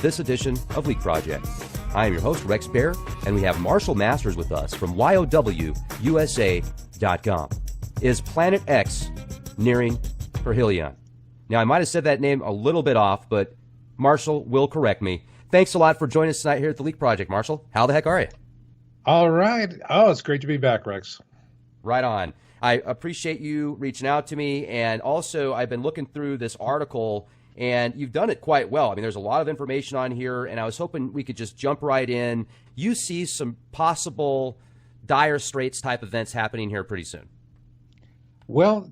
this edition of Leak Project. I am your host, Rex Bear, and we have Marshall Masters with us from YOWUSA.com. Is Planet X nearing Perihelion? Now, I might have said that name a little bit off, but Marshall will correct me. Thanks a lot for joining us tonight here at the Leak Project, Marshall. How the heck are you? All right. Oh, it's great to be back, Rex. Right on. I appreciate you reaching out to me, and also I've been looking through this article, and you've done it quite well. I mean, there's a lot of information on here, and I was hoping we could just jump right in. You see some possible dire straits type events happening here pretty soon. Well,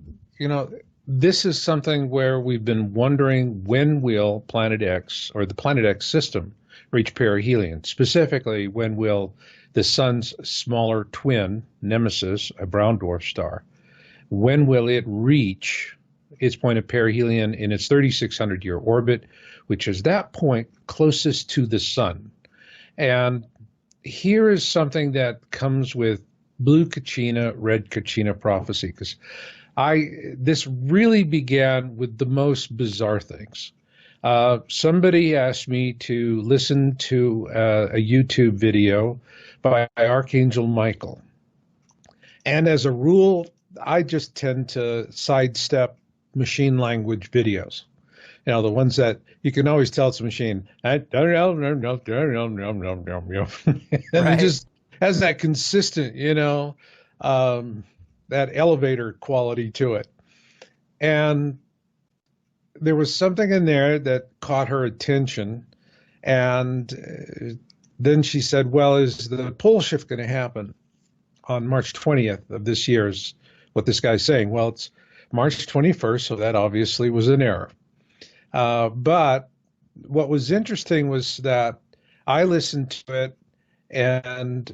this is something where we've been wondering, when will Planet X, or the Planet X system, reach perihelion? Specifically, when will the sun's smaller twin, Nemesis, a brown dwarf star, when will it reach its point of perihelion in its 3,600-year orbit, which is that point closest to the sun? And here is something that comes with blue Kachina, red Kachina prophecy, because this really began with the most bizarre things. Somebody asked me to listen to a YouTube video by Archangel Michael. And as a rule, I just tend to sidestep machine language videos. The ones that you can always tell it's a machine. And it just has that consistent, that elevator quality to it. And there was something in there that caught her attention. And then she said, well, is the pole shift going to happen on March 20th of this year, is what this guy's saying. Well, it's March 21st, so that obviously was an error. But what was interesting was that I listened to it, and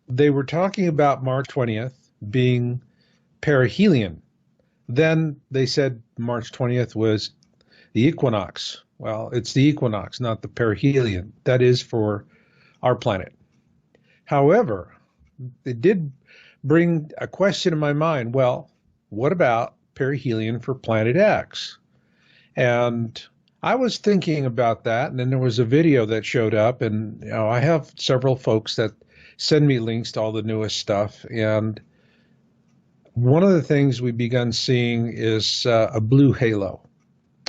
they were talking about March 20th being perihelion. Then they said March 20th was the equinox. Well, it's the equinox, not the perihelion. That is for our planet. However, it did bring a question in my mind. Well, what about perihelion for Planet X? And I was thinking about that, and then there was a video that showed up, and I have several folks that send me links to all the newest stuff, and one of the things we begun seeing is a blue halo,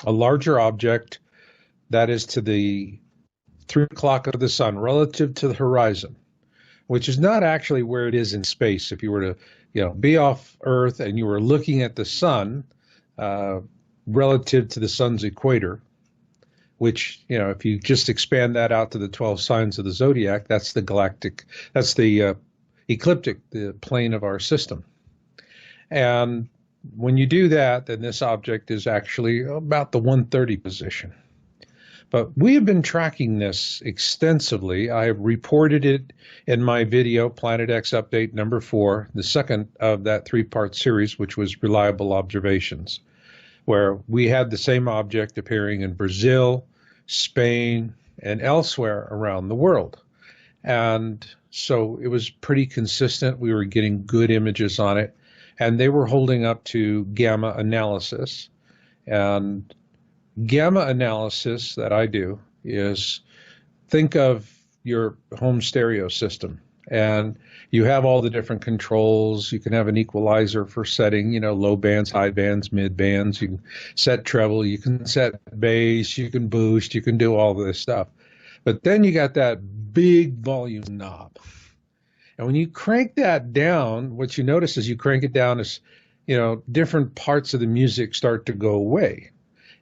a larger object that is to the 3 o'clock of the sun relative to the horizon, which is not actually where it is in space. If you were to, be off Earth and you were looking at the sun relative to the sun's equator, which, if you just expand that out to the 12 signs of the zodiac, that's the ecliptic, the plane of our system. And when you do that, then this object is actually about the 130 position. But we have been tracking this extensively. I have reported it in my video, Planet X Update number 4, the second of that 3-part series, which was Reliable Observations, where we had the same object appearing in Brazil, Spain, and elsewhere around the world. And so it was pretty consistent. We were getting good images on it, and they were holding up to gamma analysis. And gamma analysis that I do is, think of your home stereo system, and you have all the different controls. You can have an equalizer for setting, low bands, high bands, mid bands. You can set treble, you can set bass, you can boost, you can do all this stuff. But then you got that big volume knob. And when you crank that down, what you notice as you crank it down is, different parts of the music start to go away.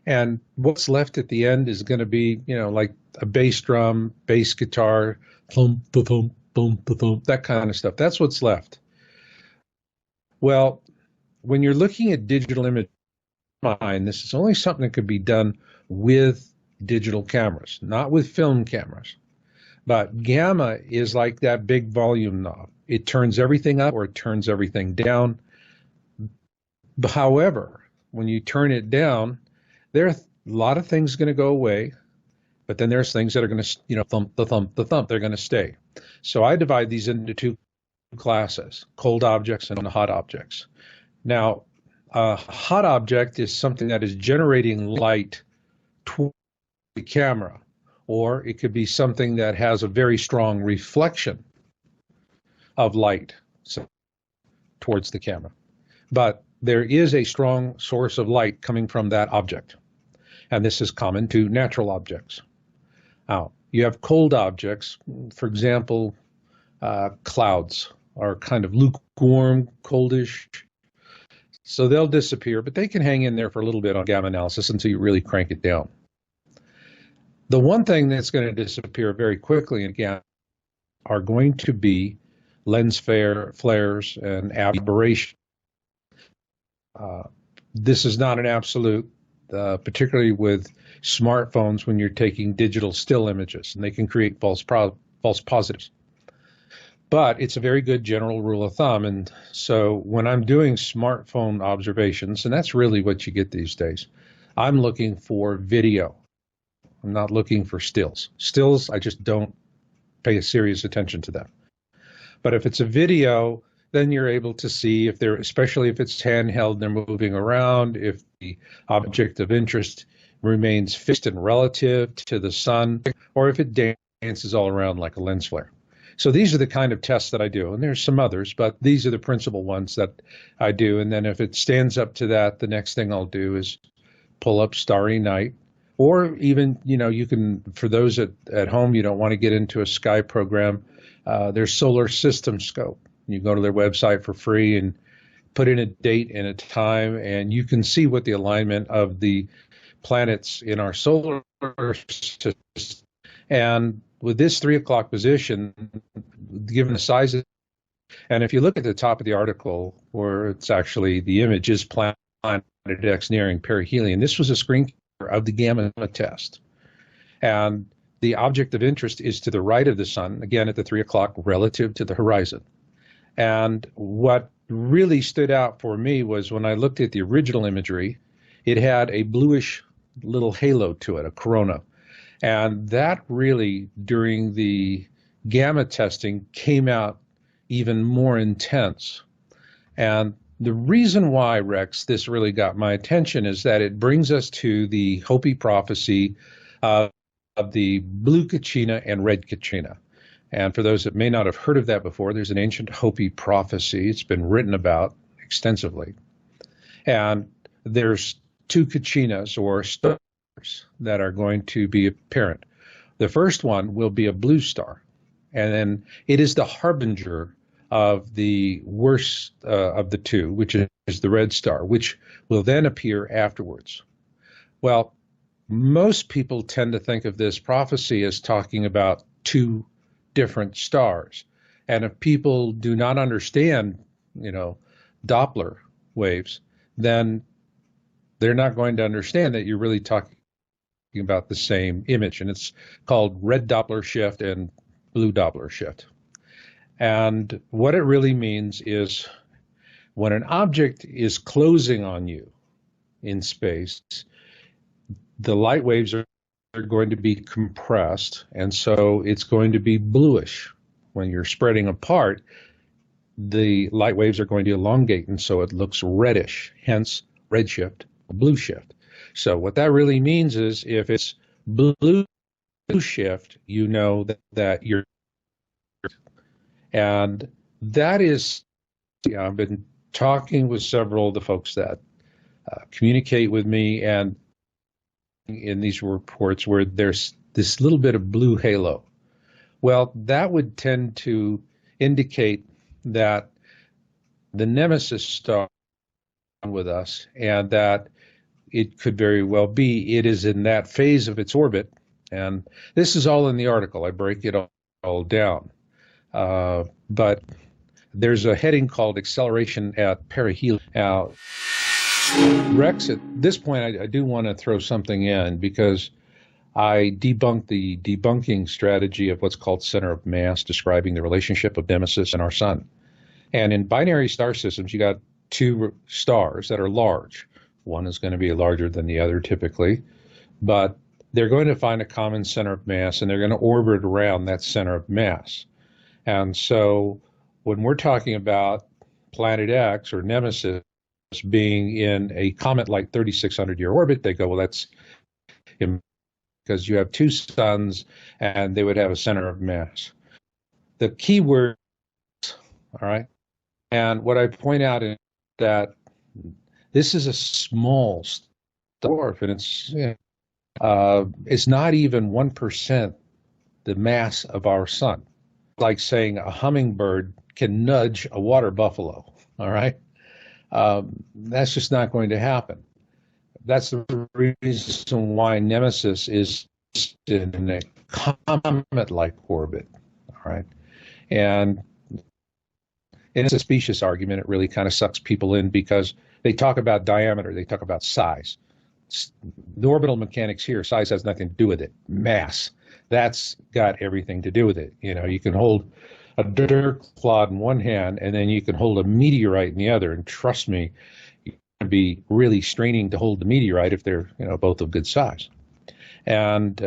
And what's left at the end is going to be, like a bass drum, bass guitar, thump, thump, boom, thump, that kind of stuff. That's what's left. Well, when you're looking at digital image, this is only something that could be done with digital cameras, not with film cameras. But gamma is like that big volume knob. It turns everything up or it turns everything down. However, when you turn it down, there are a lot of things going to go away, but then there's things that are going to, thump, the thump, the thump. They're going to stay. So I divide these into 2 classes, cold objects and hot objects. Now, a hot object is something that is generating light toward the camera, or it could be something that has a very strong reflection of light towards the camera. But there is a strong source of light coming from that object, and this is common to natural objects. Now, you have cold objects, for example, clouds are kind of lukewarm, coldish, so they'll disappear, but they can hang in there for a little bit on gamma analysis until you really crank it down. The one thing that's going to disappear very quickly again are going to be lens flares and aberration. This is not an absolute, particularly with smartphones when you're taking digital still images, and they can create false positives. But it's a very good general rule of thumb. And so when I'm doing smartphone observations, and that's really what you get these days, I'm looking for video. I'm not looking for stills. Stills, I just don't pay a serious attention to them. But if it's a video, then you're able to see if they're, especially if it's handheld, they're moving around, if the object of interest remains fixed and relative to the sun, or if it dances all around like a lens flare. So these are the kind of tests that I do, and there's some others, but these are the principal ones that I do. And then if it stands up to that, the next thing I'll do is pull up Starry Night, or even, you can, for those at home, you don't want to get into a sky program, there's Solar System Scope. You go to their website for free and put in a date and a time, and you can see what the alignment of the planets in our solar system. And with this 3 o'clock position, given the size of, and if you look at the top of the article, where it's actually the image is Planet X nearing Perihelion, this was a screen of the gamma test. And the object of interest is to the right of the sun, again at the 3 o'clock relative to the horizon. And what really stood out for me was when I looked at the original imagery, it had a bluish little halo to it, a corona. And that really, during the gamma testing, came out even more intense. And the reason why, Rex, this really got my attention is that it brings us to the Hopi prophecy of the blue Kachina and red Kachina. And for those that may not have heard of that before, there's an ancient Hopi prophecy. It's been written about extensively. And there's two Kachinas, or stars, that are going to be apparent. The first one will be a blue star, and then it is the harbinger of the worst of the two, which is the red star, which will then appear afterwards. Well, most people tend to think of this prophecy as talking about two different stars. And if people do not understand, Doppler waves, then they're not going to understand that you're really talking about the same image. And it's called red Doppler shift and blue Doppler shift. And what it really means is when an object is closing on you in space, the light waves are going to be compressed, and so it's going to be bluish. When you're spreading apart, the light waves are going to elongate, and so it looks reddish, hence red shift, blue shift. So what that really means is if it's blue shift, you know that you're, and that is, I've been talking with several of the folks that communicate with me, and in these reports where there's this little bit of blue halo. Well, that would tend to indicate that the Nemesis star with us, and that it could very well be it is in that phase of its orbit. And this is all in the article. I break it all down. But there's a heading called Acceleration at Perihelion. Now, Rex, at this point, I do want to throw something in because I debunked the debunking strategy of what's called center of mass, describing the relationship of Nemesis and our sun. And in binary star systems, you got two stars that are large. One is going to be larger than the other typically, but they're going to find a common center of mass, and they're going to orbit around that center of mass. And so when we're talking about Planet X or Nemesis being in a comet-like 3,600-year orbit, they go, well, that's because because you have two suns and they would have a center of mass. The key word, all right, and what I point out is that this is a small dwarf, and it's not even 1% the mass of our sun. Like saying a hummingbird can nudge a water buffalo, all right? That's just not going to happen. That's the reason why Nemesis is in a comet-like orbit, all right? And it's a specious argument. It really kind of sucks people in because they talk about diameter, they talk about size. The orbital mechanics here, size has nothing to do with it. Mass, that's got everything to do with it. You know, you can hold a dirt clod in one hand and then you can hold a meteorite in the other. And trust me, you're going to be really straining to hold the meteorite if they're, you know, both of good size. And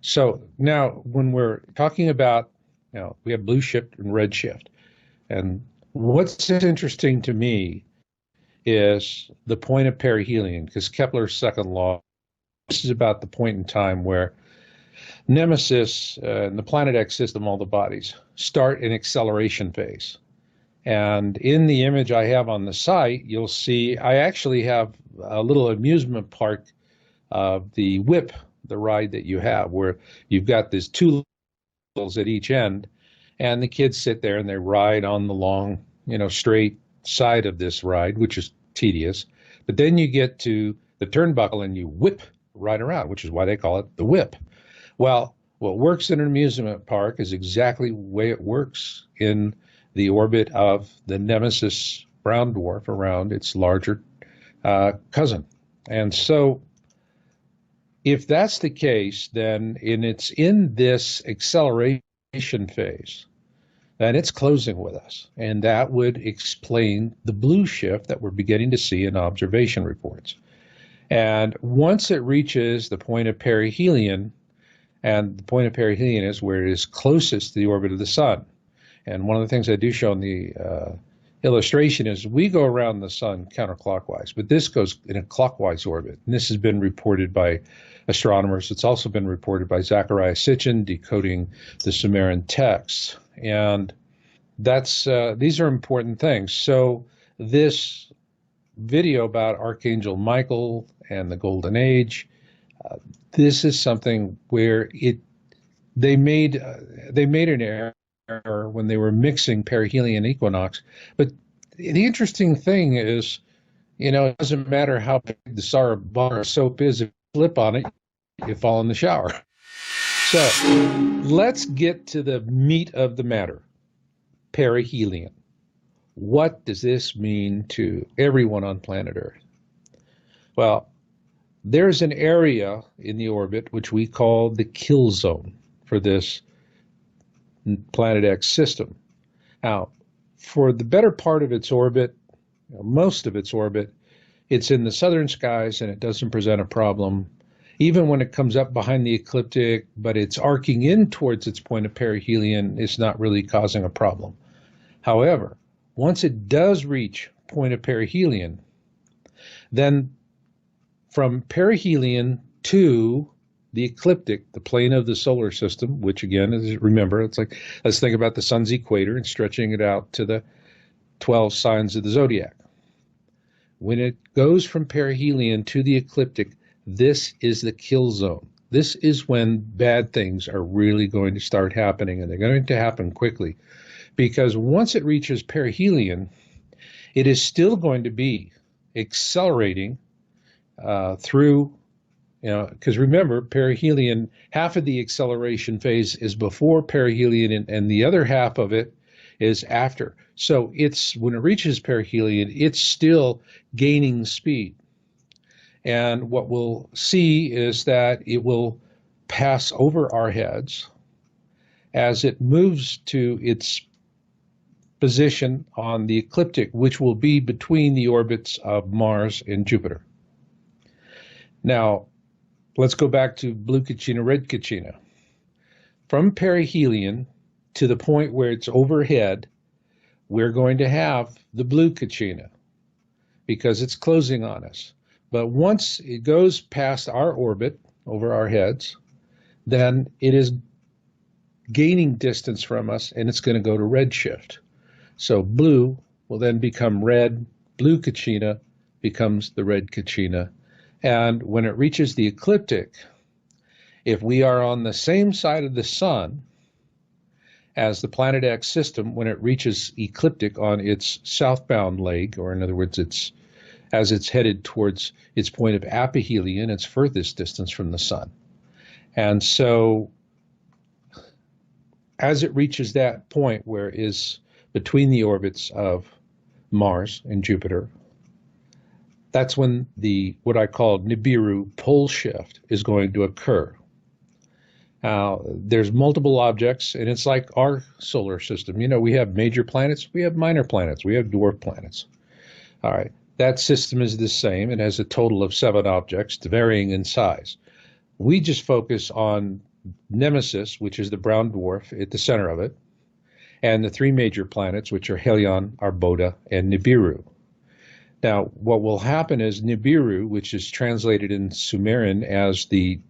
so now when we're talking about, you know, we have blue shift and red shift. And what's interesting to me is the point of perihelion, because Kepler's second law, this is about the point in time where Nemesis and the Planet X system, all the bodies, start an acceleration phase. And in the image I have on the site, you'll see I actually have a little amusement park of the whip, the ride that you have, where you've got these two levels at each end, and the kids sit there and they ride on the long, you know, straight side of this ride, which is tedious. But then you get to the turnbuckle and you whip right around, which is why they call it the whip. Well, what works in an amusement park is exactly the way it works in the orbit of the Nemesis brown dwarf around its larger cousin. And so if that's the case, then it's in this acceleration phase, and it's closing with us. And that would explain the blue shift that we're beginning to see in observation reports. And once it reaches the point of perihelion, and the point of perihelion is where it is closest to the orbit of the sun. And one of the things I do show in the illustration is we go around the sun counterclockwise, but this goes in a clockwise orbit. And this has been reported by astronomers. It's also been reported by Zachariah Sitchin decoding the Sumerian texts. And that's these are important things. So this video about Archangel Michael and the Golden Age, this is something where they made an error when they were mixing perihelion equinox. But the interesting thing is, you know, it doesn't matter how big the bar of soap is, if you slip on it, you fall in the shower. So let's get to the meat of the matter. Perihelion. What does this mean to everyone on planet Earth? Well, there's an area in the orbit which we call the kill zone for this Planet X system. Now, for the better part of its orbit, most of its orbit, it's in the southern skies and it doesn't present a problem. Even when it comes up behind the ecliptic, but it's arcing in towards its point of perihelion, it's not really causing a problem. However, once it does reach point of perihelion, then from perihelion to the ecliptic, the plane of the solar system, which again is, remember, it's like, let's think about the sun's equator and stretching it out to the 12 signs of the zodiac. When it goes from perihelion to the ecliptic, this is the kill zone. This is when bad things are really going to start happening, and they're going to happen quickly. Because once it reaches perihelion, it is still going to be accelerating through, you know, because remember, perihelion, half of the acceleration phase is before perihelion, and the other half of it is after. So it's, when it reaches perihelion, it's still gaining speed. And what we'll see is that it will pass over our heads as it moves to its position on the ecliptic, which will be between the orbits of Mars and Jupiter. Now, let's go back to blue Kachina, red Kachina. From perihelion to the point where it's overhead, we're going to have the blue Kachina because it's closing on us. But once it goes past our orbit, over our heads, then it is gaining distance from us, and it's going to go to redshift. So blue will then become red, blue Kachina becomes the red Kachina. And when it reaches the ecliptic, if we are on the same side of the sun as the Planet X system, when it reaches ecliptic on its southbound leg, or in other words, as it's headed towards its point of aphelion, its furthest distance from the sun. And so as it reaches that point where it is between the orbits of Mars and Jupiter, that's when the what I call Nibiru pole shift is going to occur. Now, there's multiple objects, and it's like our solar system. You know, we have major planets, we have minor planets, we have dwarf planets. All right, that system is the same. It has a total of 7 objects, varying in size. We just focus on Nemesis, which is the brown dwarf at the center of it, and the 3 major planets, which are Helion, Arbota, and Nibiru. Now, what will happen is Nibiru, which is translated in Sumerian as the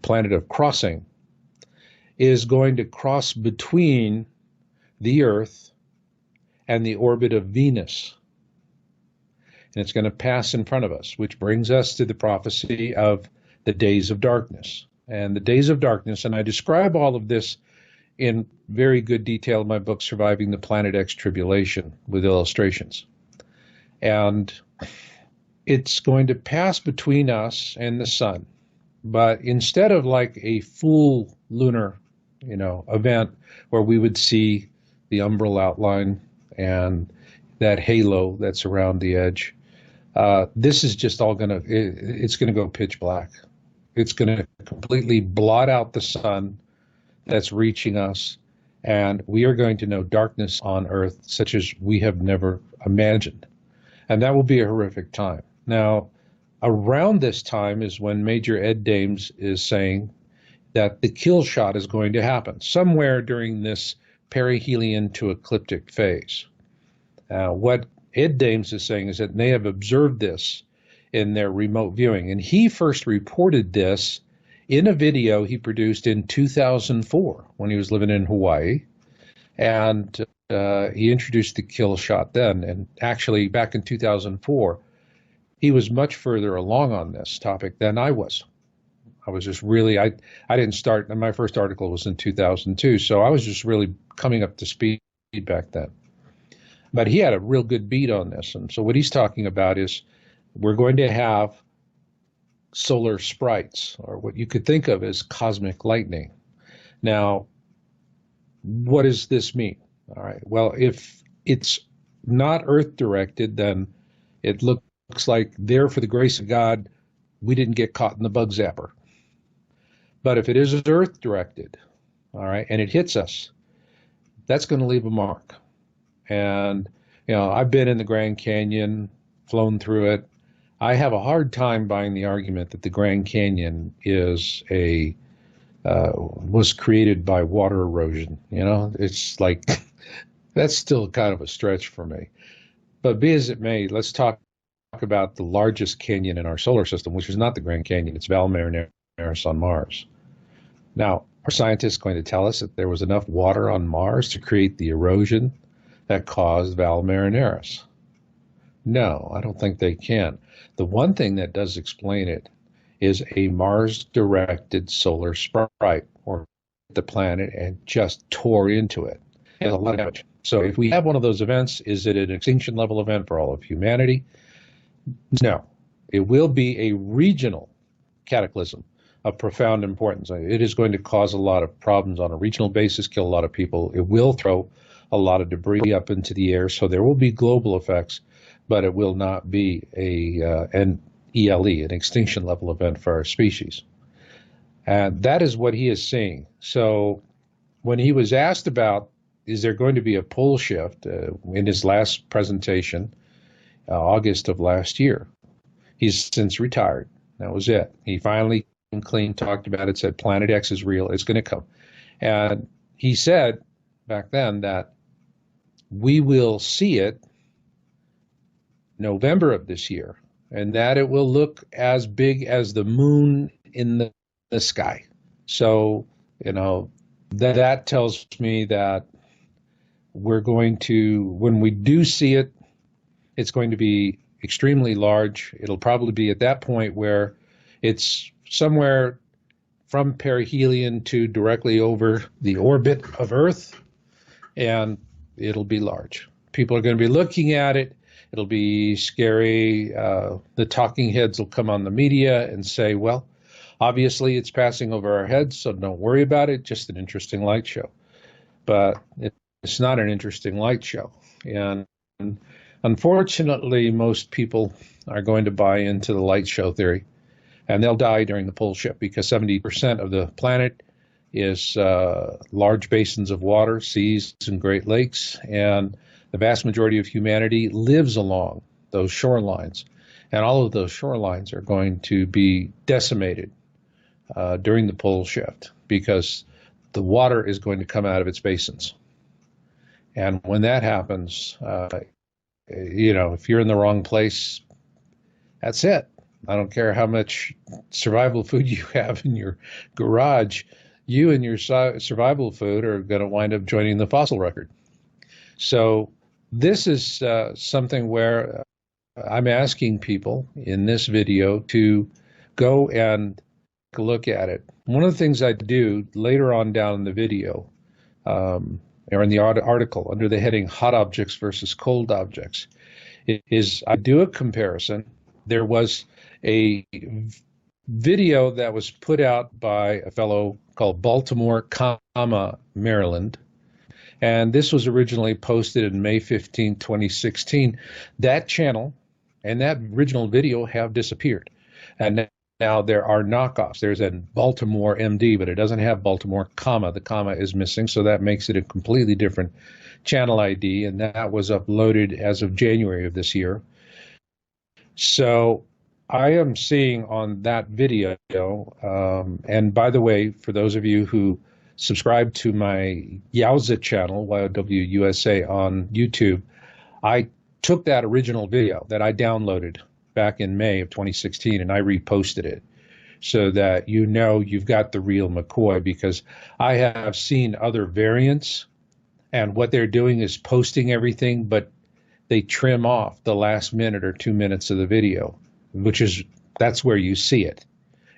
planet of crossing, is going to cross between the Earth and the orbit of Venus. And it's going to pass in front of us, which brings us to the prophecy of the days of darkness. And the days of darkness, and I describe all of this in very good detail in my book, Surviving the Planet X Tribulation, with illustrations. And it's going to pass between us and the sun. But instead of like a full lunar, event where we would see the umbral outline and that halo that's around the edge, this is just all it's going to go pitch black. It's going to completely blot out the sun that's reaching us, and we are going to know darkness on Earth such as we have never imagined. And that will be a horrific time. Now, around this time is when Major Ed Dames is saying that the kill shot is going to happen somewhere during this perihelion to ecliptic phase. What Ed Dames is saying is that they have observed this in their remote viewing. And he first reported this in a video he produced in 2004 when he was living in Hawaii. And he introduced the kill shot then. And actually, back in 2004, he was much further along on this topic than I was. I was just really, I didn't start, and my first article was in 2002, so I was just really coming up to speed back then. But he had a real good beat on this. And so what he's talking about is we're going to have solar sprites, or what you could think of as cosmic lightning. Now, what does this mean? All right. Well, if it's not Earth-directed, then it looks like there, for the grace of God, we didn't get caught in the bug zapper. But if it is Earth-directed, all right, and it hits us, that's going to leave a mark. And, I've been in the Grand Canyon, flown through it. I have a hard time buying the argument that the Grand Canyon was created by water erosion. It's like, that's still kind of a stretch for me. But be as it may, let's talk about the largest canyon in our solar system, which is not the Grand Canyon. It's Val Marineris on Mars. Now, are scientists going to tell us that there was enough water on Mars to create the erosion that caused Val Marineris? No, I don't think they can. The one thing that does explain it is a Mars-directed solar sprite, or the planet, and just tore into it. And a lot of damage. So if we have one of those events, is it an extinction level event for all of humanity? No. It will be a regional cataclysm of profound importance. It is going to cause a lot of problems on a regional basis, kill a lot of people. It will throw a lot of debris up into the air, so there will be global effects, but it will not be an ELE, an extinction level event for our species. And that is what he is seeing. So when he was asked about, is there going to be a pole shift in his last presentation, August of last year, he's since retired. That was it. He finally clean talked about it, said Planet X is real, it's going to come. And he said back then that we will see it November of this year, and that it will look as big as the moon in the sky. So, that tells me that we're going to, when we do see it, it's going to be extremely large. It'll probably be at that point where it's somewhere from perihelion to directly over the orbit of Earth, and it'll be large. People are going to be looking at it. It'll be scary. The talking heads will come on the media and say, well, obviously it's passing over our heads, so don't worry about it, just an interesting light show. But it's not an interesting light show. And unfortunately, most people are going to buy into the light show theory, and they'll die during the pole shift because 70% of the planet is large basins of water, seas and Great Lakes, and the vast majority of humanity lives along those shorelines. And all of those shorelines are going to be decimated during the pole shift because the water is going to come out of its basins. And when that happens, if you're in the wrong place, that's it. I don't care how much survival food you have in your garage, you and your survival food are going to wind up joining the fossil record. So this is something where I'm asking people in this video to go and take a look at it. One of the things I do later on down in the video, or in the article under the heading Hot Objects versus Cold Objects, is I do a comparison. There was a video that was put out by a fellow called Baltimore, Maryland, and this was originally posted in May 15, 2016. That channel and that original video have disappeared. And now there are knockoffs. There's a Baltimore MD, but it doesn't have Baltimore, the comma is missing, so that makes it a completely different channel ID, and that was uploaded as of January of this year. So I am seeing on that video, and by the way, for those of you who subscribe to my Yowza channel, YOWUSA on YouTube, I took that original video that I downloaded back in May of 2016 and I reposted it so that you've got the real McCoy, because I have seen other variants and what they're doing is posting everything, but they trim off the last minute or 2 minutes of the video, that's where you see it.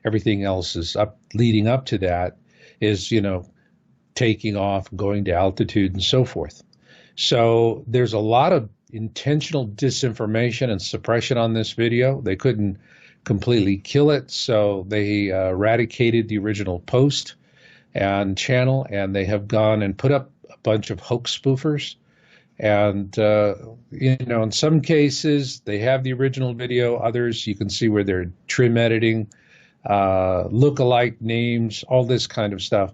Everything else is leading up to that is, taking off, going to altitude and so forth. So there's a lot of intentional disinformation and suppression on this video. They couldn't completely kill it, so they eradicated the original post and channel, and they have gone and put up a bunch of hoax spoofers. And, in some cases, they have the original video. Others, you can see where they're trim editing, look-alike names, all this kind of stuff.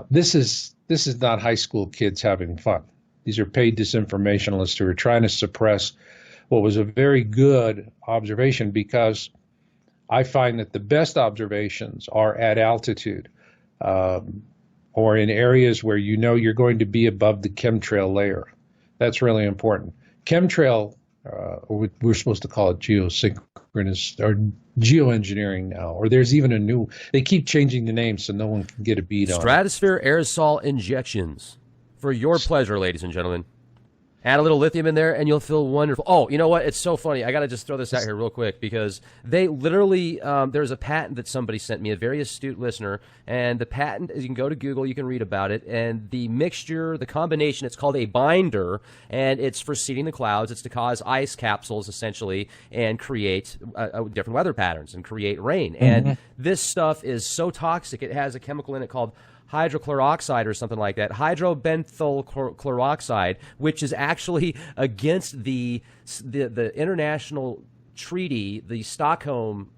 This is not high school kids having fun. These are paid disinformationalists who are trying to suppress what was a very good observation, because I find that the best observations are at altitude or in areas where you're going to be above the chemtrail layer. That's really important. Chemtrail, we're supposed to call it geosynchronous or geoengineering now, or there's even they keep changing the name so no one can get a beat on it. Stratosphere aerosol injections. For your pleasure, ladies and gentlemen. Add a little lithium in there, and you'll feel wonderful. Oh, you know what? It's so funny. I got to just throw this out here real quick, because they literally, there's a patent that somebody sent me, a very astute listener, and the patent, you can go to Google, you can read about it, and the mixture, the combination, it's called a binder, and it's for seeding the clouds. It's to cause ice capsules, essentially, and create different weather patterns and create rain. Mm-hmm. And this stuff is so toxic, it has a chemical in it called hydrochloroxide or something like that, hydrobenzyl chloroxide, which is actually against the international treaty, the Stockholm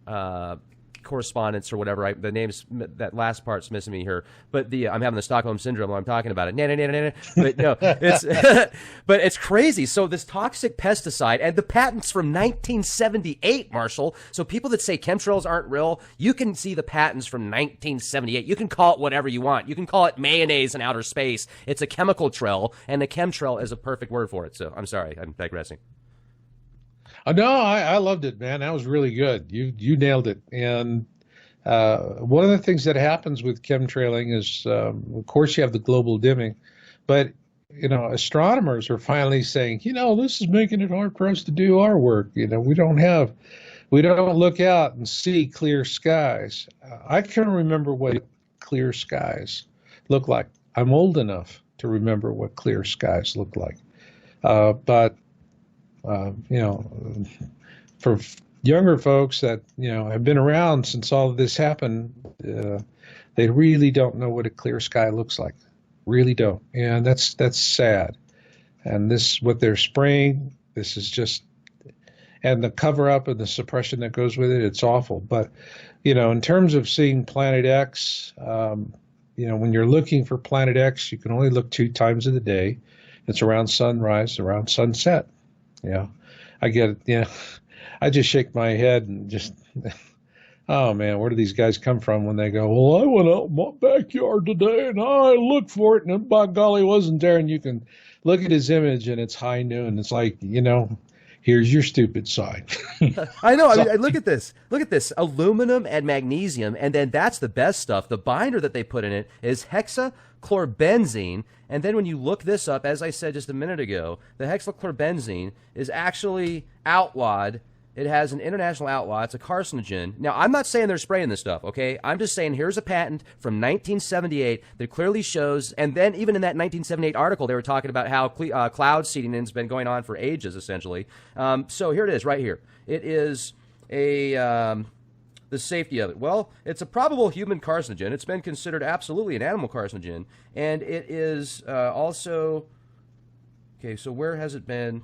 correspondence or whatever. The name's, that last part's missing me here, but I'm having the Stockholm syndrome while I'm talking about it. But no, it's but it's crazy. So this toxic pesticide, and the patent's from 1978, Marshall. So people that say chemtrails aren't real, you can see the patents from 1978. You can call it whatever you want. You can call it mayonnaise in outer space. It's a chemical trail, and the chemtrail is a perfect word for it. So I'm sorry, I'm digressing. No, I loved it, man. That was really good. You nailed it. And one of the things that happens with chemtrailing is, of course, you have the global dimming, but astronomers are finally saying, this is making it hard for us to do our work. We don't look out and see clear skies. I can remember what clear skies look like. I'm old enough to remember what clear skies look like. But for younger folks that have been around since all of this happened, they really don't know what a clear sky looks like. Really don't, and that's sad. And this, what they're spraying, this is just, and the cover up and the suppression that goes with it, it's awful. But in terms of seeing Planet X, when you're looking for Planet X, you can only look 2 times of the day. It's around sunrise, around sunset. Yeah, I get it. Yeah, I just shake my head and just, oh man, where do these guys come from when they go, well, I went out in my backyard today and I looked for it and by golly, it wasn't there. And you can look at his image and it's high noon. It's like, here's your stupid sign. I know. I mean, look at this. Look at this. Aluminum and magnesium. And then that's the best stuff. The binder that they put in it is hexachlorobenzene. And then when you look this up, as I said just a minute ago, the hexachlorobenzene is actually outlawed. It has an international outlaw. It's a carcinogen. Now, I'm not saying they're spraying this stuff, okay? I'm just saying here's a patent from 1978 that clearly shows, and then even in that 1978 article, they were talking about how cloud seeding has been going on for ages, essentially. So here it is, right here. It is the safety of it. Well, it's a probable human carcinogen. It's been considered absolutely an animal carcinogen, and it is also, okay, so where has it been?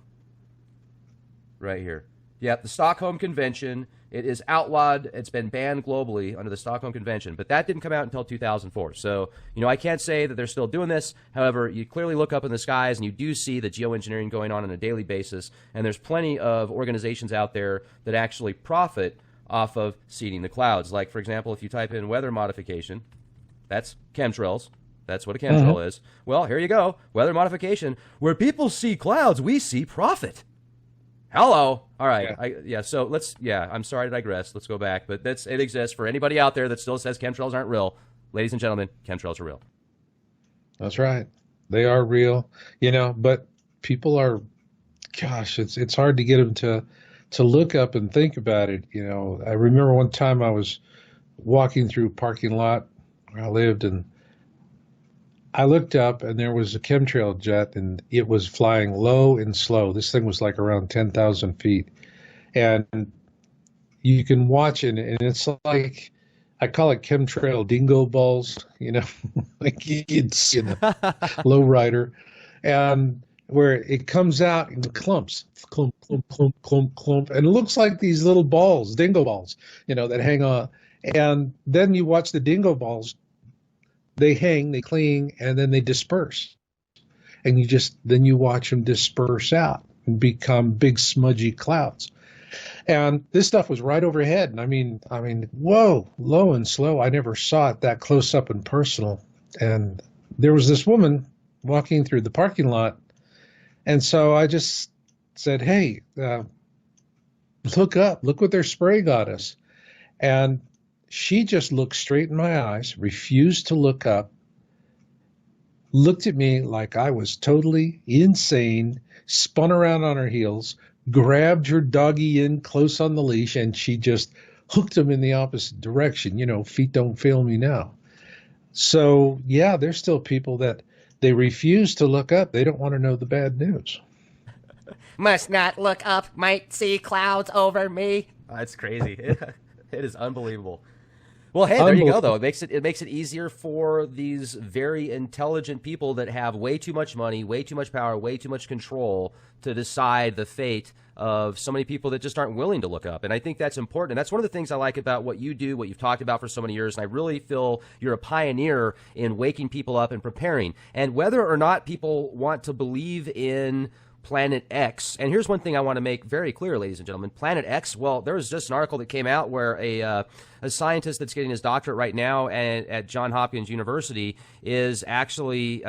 Right here. Yeah, the Stockholm Convention. It is outlawed. It's been banned globally under the Stockholm Convention, but that didn't come out until 2004. So, I can't say that they're still doing this. However, you clearly look up in the skies and you do see the geoengineering going on a daily basis, and there's plenty of organizations out there that actually profit off of seeding the clouds. Like, for example, if you type in weather modification, that's chemtrails. That's what a chemtrail is. Well, here you go. Weather modification. Where people see clouds, we see profit. Hello. All right. Yeah. So I'm sorry to digress. Let's go back. But it exists for anybody out there that still says chemtrails aren't real. Ladies and gentlemen, chemtrails are real. That's right. They are real, but people are, gosh, it's hard to get them to look up and think about it. I remember one time I was walking through a parking lot where I lived, and I looked up and there was a chemtrail jet and it was flying low and slow. This thing was like around 10,000 feet. And you can watch it and it's like, I call it chemtrail dingo balls, like it's low rider. And where it comes out in clumps, clump, clump, clump, clump, clump. And it looks like these little balls, dingo balls, that hang on. And then you watch the dingo balls. They hang, they cling, and then they disperse. And then you watch them disperse out and become big smudgy clouds. And this stuff was right overhead. And I mean, whoa, low and slow. I never saw it that close up and personal. And there was this woman walking through the parking lot. And so I just said, hey, look up, look what they're spraying on us. And she just looked straight in my eyes, refused to look up, looked at me like I was totally insane, spun around on her heels, grabbed her doggy in close on the leash, and she just hooked him in the opposite direction. Feet don't fail me now. So, yeah, there's still people that they refuse to look up. They don't want to know the bad news. Must not look up, might see clouds over me. That's crazy. It is unbelievable. Well, hey, there you go, though. It makes it easier for these very intelligent people that have way too much money, way too much power, way too much control to decide the fate of so many people that just aren't willing to look up. And I think that's important. And that's one of the things I like about what you do, what you've talked about for so many years. And I really feel you're a pioneer in waking people up and preparing. And whether or not people want to believe in Planet X. And here's one thing I want to make very clear, ladies and gentlemen. Planet X, well, there was just an article that came out where a a scientist that's getting his doctorate right now at Johns Hopkins University is actually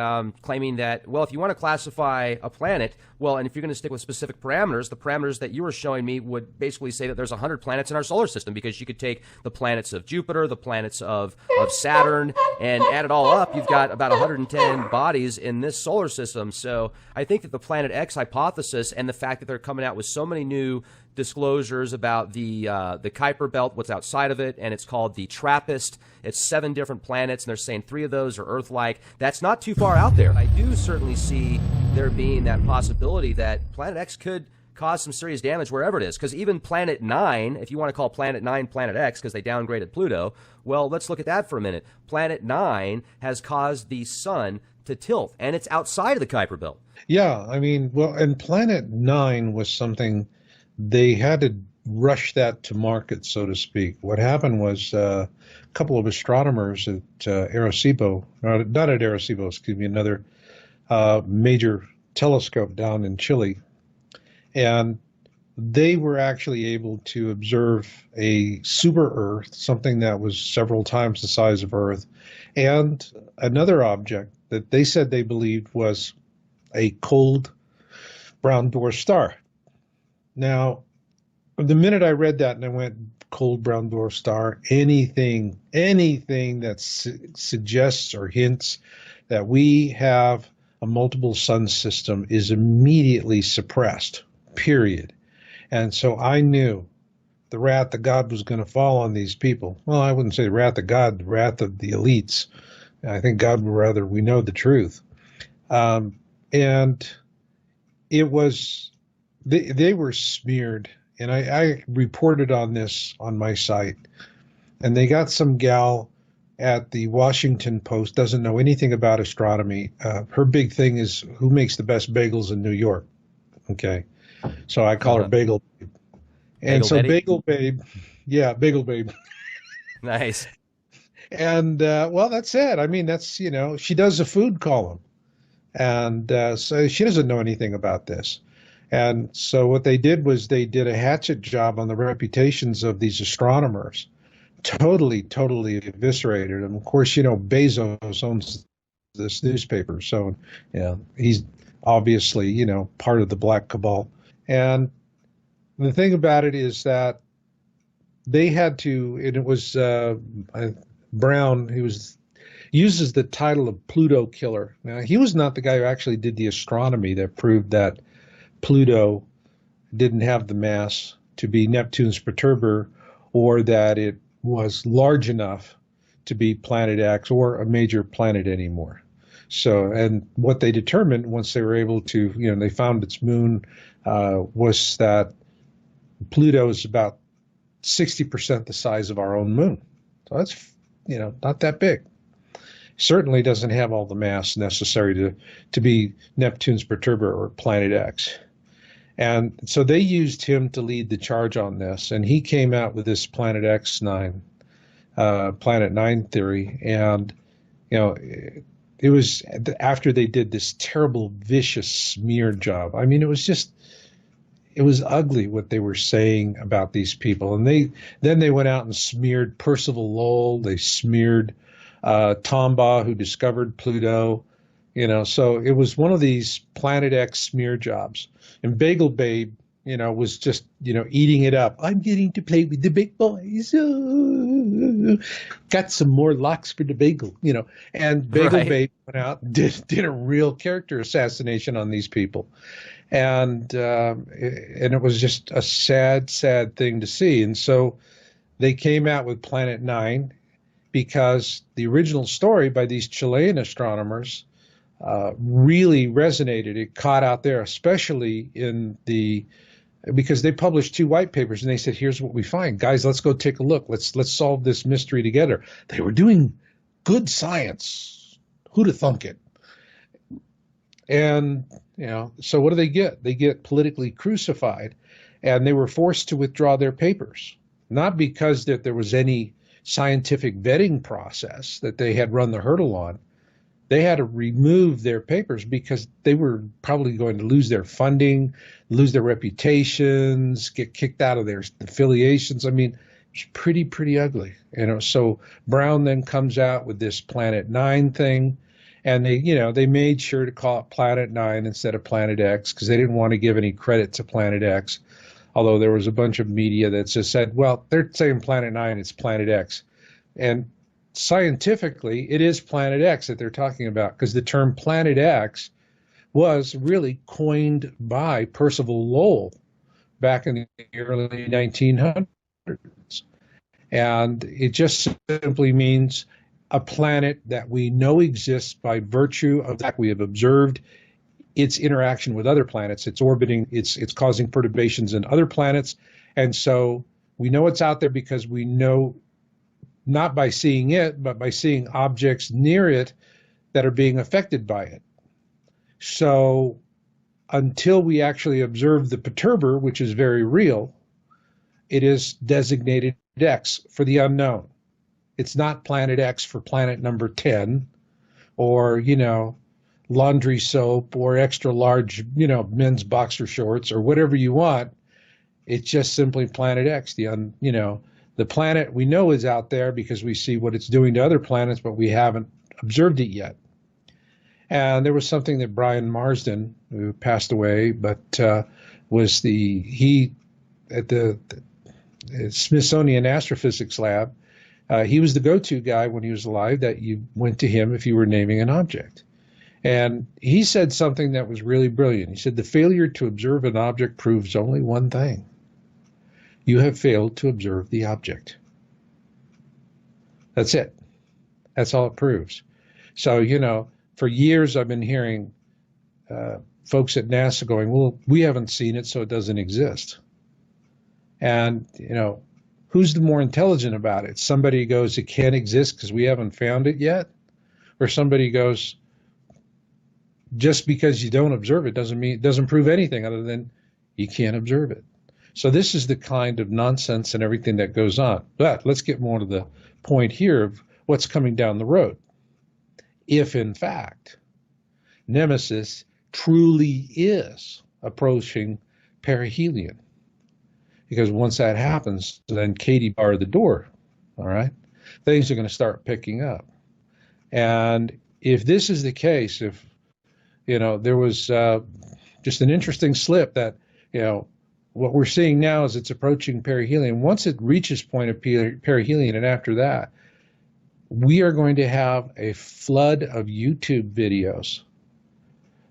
claiming that, well, if you want to classify a planet, well, and if you're going to stick with specific parameters, the parameters that you were showing me would basically say that there's 100 planets in our solar system, because you could take the planets of Jupiter, the planets of Saturn, and add it all up, you've got about 110 bodies in this solar system. So I think that the Planet X hypothesis and the fact that they're coming out with so many new disclosures about the Kuiper Belt, what's outside of it, and it's called the TRAPPIST. It's 7 different planets, and they're saying 3 of those are Earth-like. That's not too far out there. I do certainly see there being that possibility that Planet X could cause some serious damage wherever it is, because even Planet 9, if you want to call Planet 9 Planet X because they downgraded Pluto, well, let's look at that for a minute. Planet 9 has caused the sun to tilt, and it's outside of the Kuiper Belt. Yeah, I mean, well, and Planet 9 was something they had to rush that to market, so to speak. What happened was a couple of astronomers at Arecibo, not at Arecibo, excuse me, another major telescope down in Chile, and they were actually able to observe a super Earth, something that was several times the size of Earth, and another object that they said they believed was a cold brown dwarf star. Now, the minute I read that and I went, cold brown dwarf star, anything that suggests or hints that we have a multiple sun system is immediately suppressed, period. And so I knew the wrath of God was going to fall on these people. Well, I wouldn't say the wrath of God, the wrath of the elites. I think God would rather we know the truth. And it was, they were smeared. And I reported on this on my site. And they got some gal at the Washington Post, doesn't know anything about astronomy. Her big thing is who makes the best bagels in New York. Okay. So I call her Bagel Babe. And Bagel so Betty? Bagel Babe, yeah, Bagel Babe. Nice. And well, that's it. I mean, that's, you know, she does a food column. And so she doesn't know anything about this. And so what they did was they did a hatchet job on the reputations of these astronomers. Totally eviscerated them. Of course, you know, Bezos owns this newspaper. So, yeah, he's obviously, you know, part of the black cabal. And the thing about it is that they had to, and it was Brown, who uses the title of Pluto killer. Now, he was not the guy who actually did the astronomy that proved that Pluto didn't have the mass to be Neptune's perturber, or that it was large enough to be Planet X or a major planet anymore. So, and what they determined once they were able to, you know, they found its moon, was that Pluto is about 60% the size of our own moon. So that's, you know, not that big. Certainly doesn't have all the mass necessary to be Neptune's perturber or Planet X. And so they used him to lead the charge on this, and he came out with this Planet X9, Planet 9 theory. And, you know, it was after they did this terrible, vicious smear job. I mean, it was ugly what they were saying about these people. And then they went out and smeared Percival Lowell. They smeared Tombaugh, who discovered Pluto. You know, so it was one of these Planet X smear jobs. And Bagel Babe, you know, was just, you know, eating it up. I'm getting to play with the big boys. Oh, got some more locks for the bagel, you know. And Bagel Babe went out and did a real character assassination on these people. And it was just a sad thing to see. And so they came out with Planet 9 because the original story by these Chilean astronomers really resonated. It caught out there, especially because they published 2 white papers and they said, here's what we find. Guys, let's go take a look. Let's solve this mystery together. They were doing good science. Who'd have thunk it? And, you know, so what do they get? They get politically crucified, and they were forced to withdraw their papers, not because that there was any scientific vetting process that they had run the hurdle on. They had to remove their papers because they were probably going to lose their funding, lose their reputations, get kicked out of their affiliations. I mean, It's pretty ugly. So Brown then comes out with this Planet Nine thing, and they made sure to call it Planet Nine instead of Planet X because they didn't want to give any credit to Planet X. Although there was a bunch of media that just said, well, they're saying Planet Nine, it's Planet X. And scientifically, it is Planet X that they're talking about because the term Planet X was really coined by Percival Lowell back in the early 1900s. And it just simply means a planet that we know exists by virtue of that we have observed its interaction with other planets. It's orbiting, it's causing perturbations in other planets. And so we know it's out there because we know not by seeing it, but by seeing objects near it that are being affected by it. So until we actually observe the perturber, which is very real, it is designated X for the unknown. It's not Planet X for planet number 10 or, laundry soap or extra large, men's boxer shorts or whatever you want. It's just simply Planet X. The planet we know is out there because we see what it's doing to other planets, but we haven't observed it yet. And there was something that Brian Marsden, who passed away, but was he at the Smithsonian Astrophysics Lab. He was the go-to guy when he was alive that you went to him if you were naming an object. And he said something that was really brilliant. He said, the failure to observe an object proves only one thing. You have failed to observe the object. That's it. That's all it proves. So, for years I've been hearing folks at NASA going, well, we haven't seen it, so it doesn't exist. And, who's the more intelligent about it? Somebody goes, it can't exist because we haven't found it yet? Or somebody goes, just because you don't observe it doesn't prove anything other than you can't observe it. So this is the kind of nonsense and everything that goes on. But let's get more to the point here of what's coming down the road. If, in fact, Nemesis truly is approaching perihelion, because once that happens, then Katie barred the door, all right? Things are going to start picking up. And if this is the case, if, there was just an interesting slip that, what we're seeing now is it's approaching perihelion. Once it reaches point of perihelion, and after that, we are going to have a flood of YouTube videos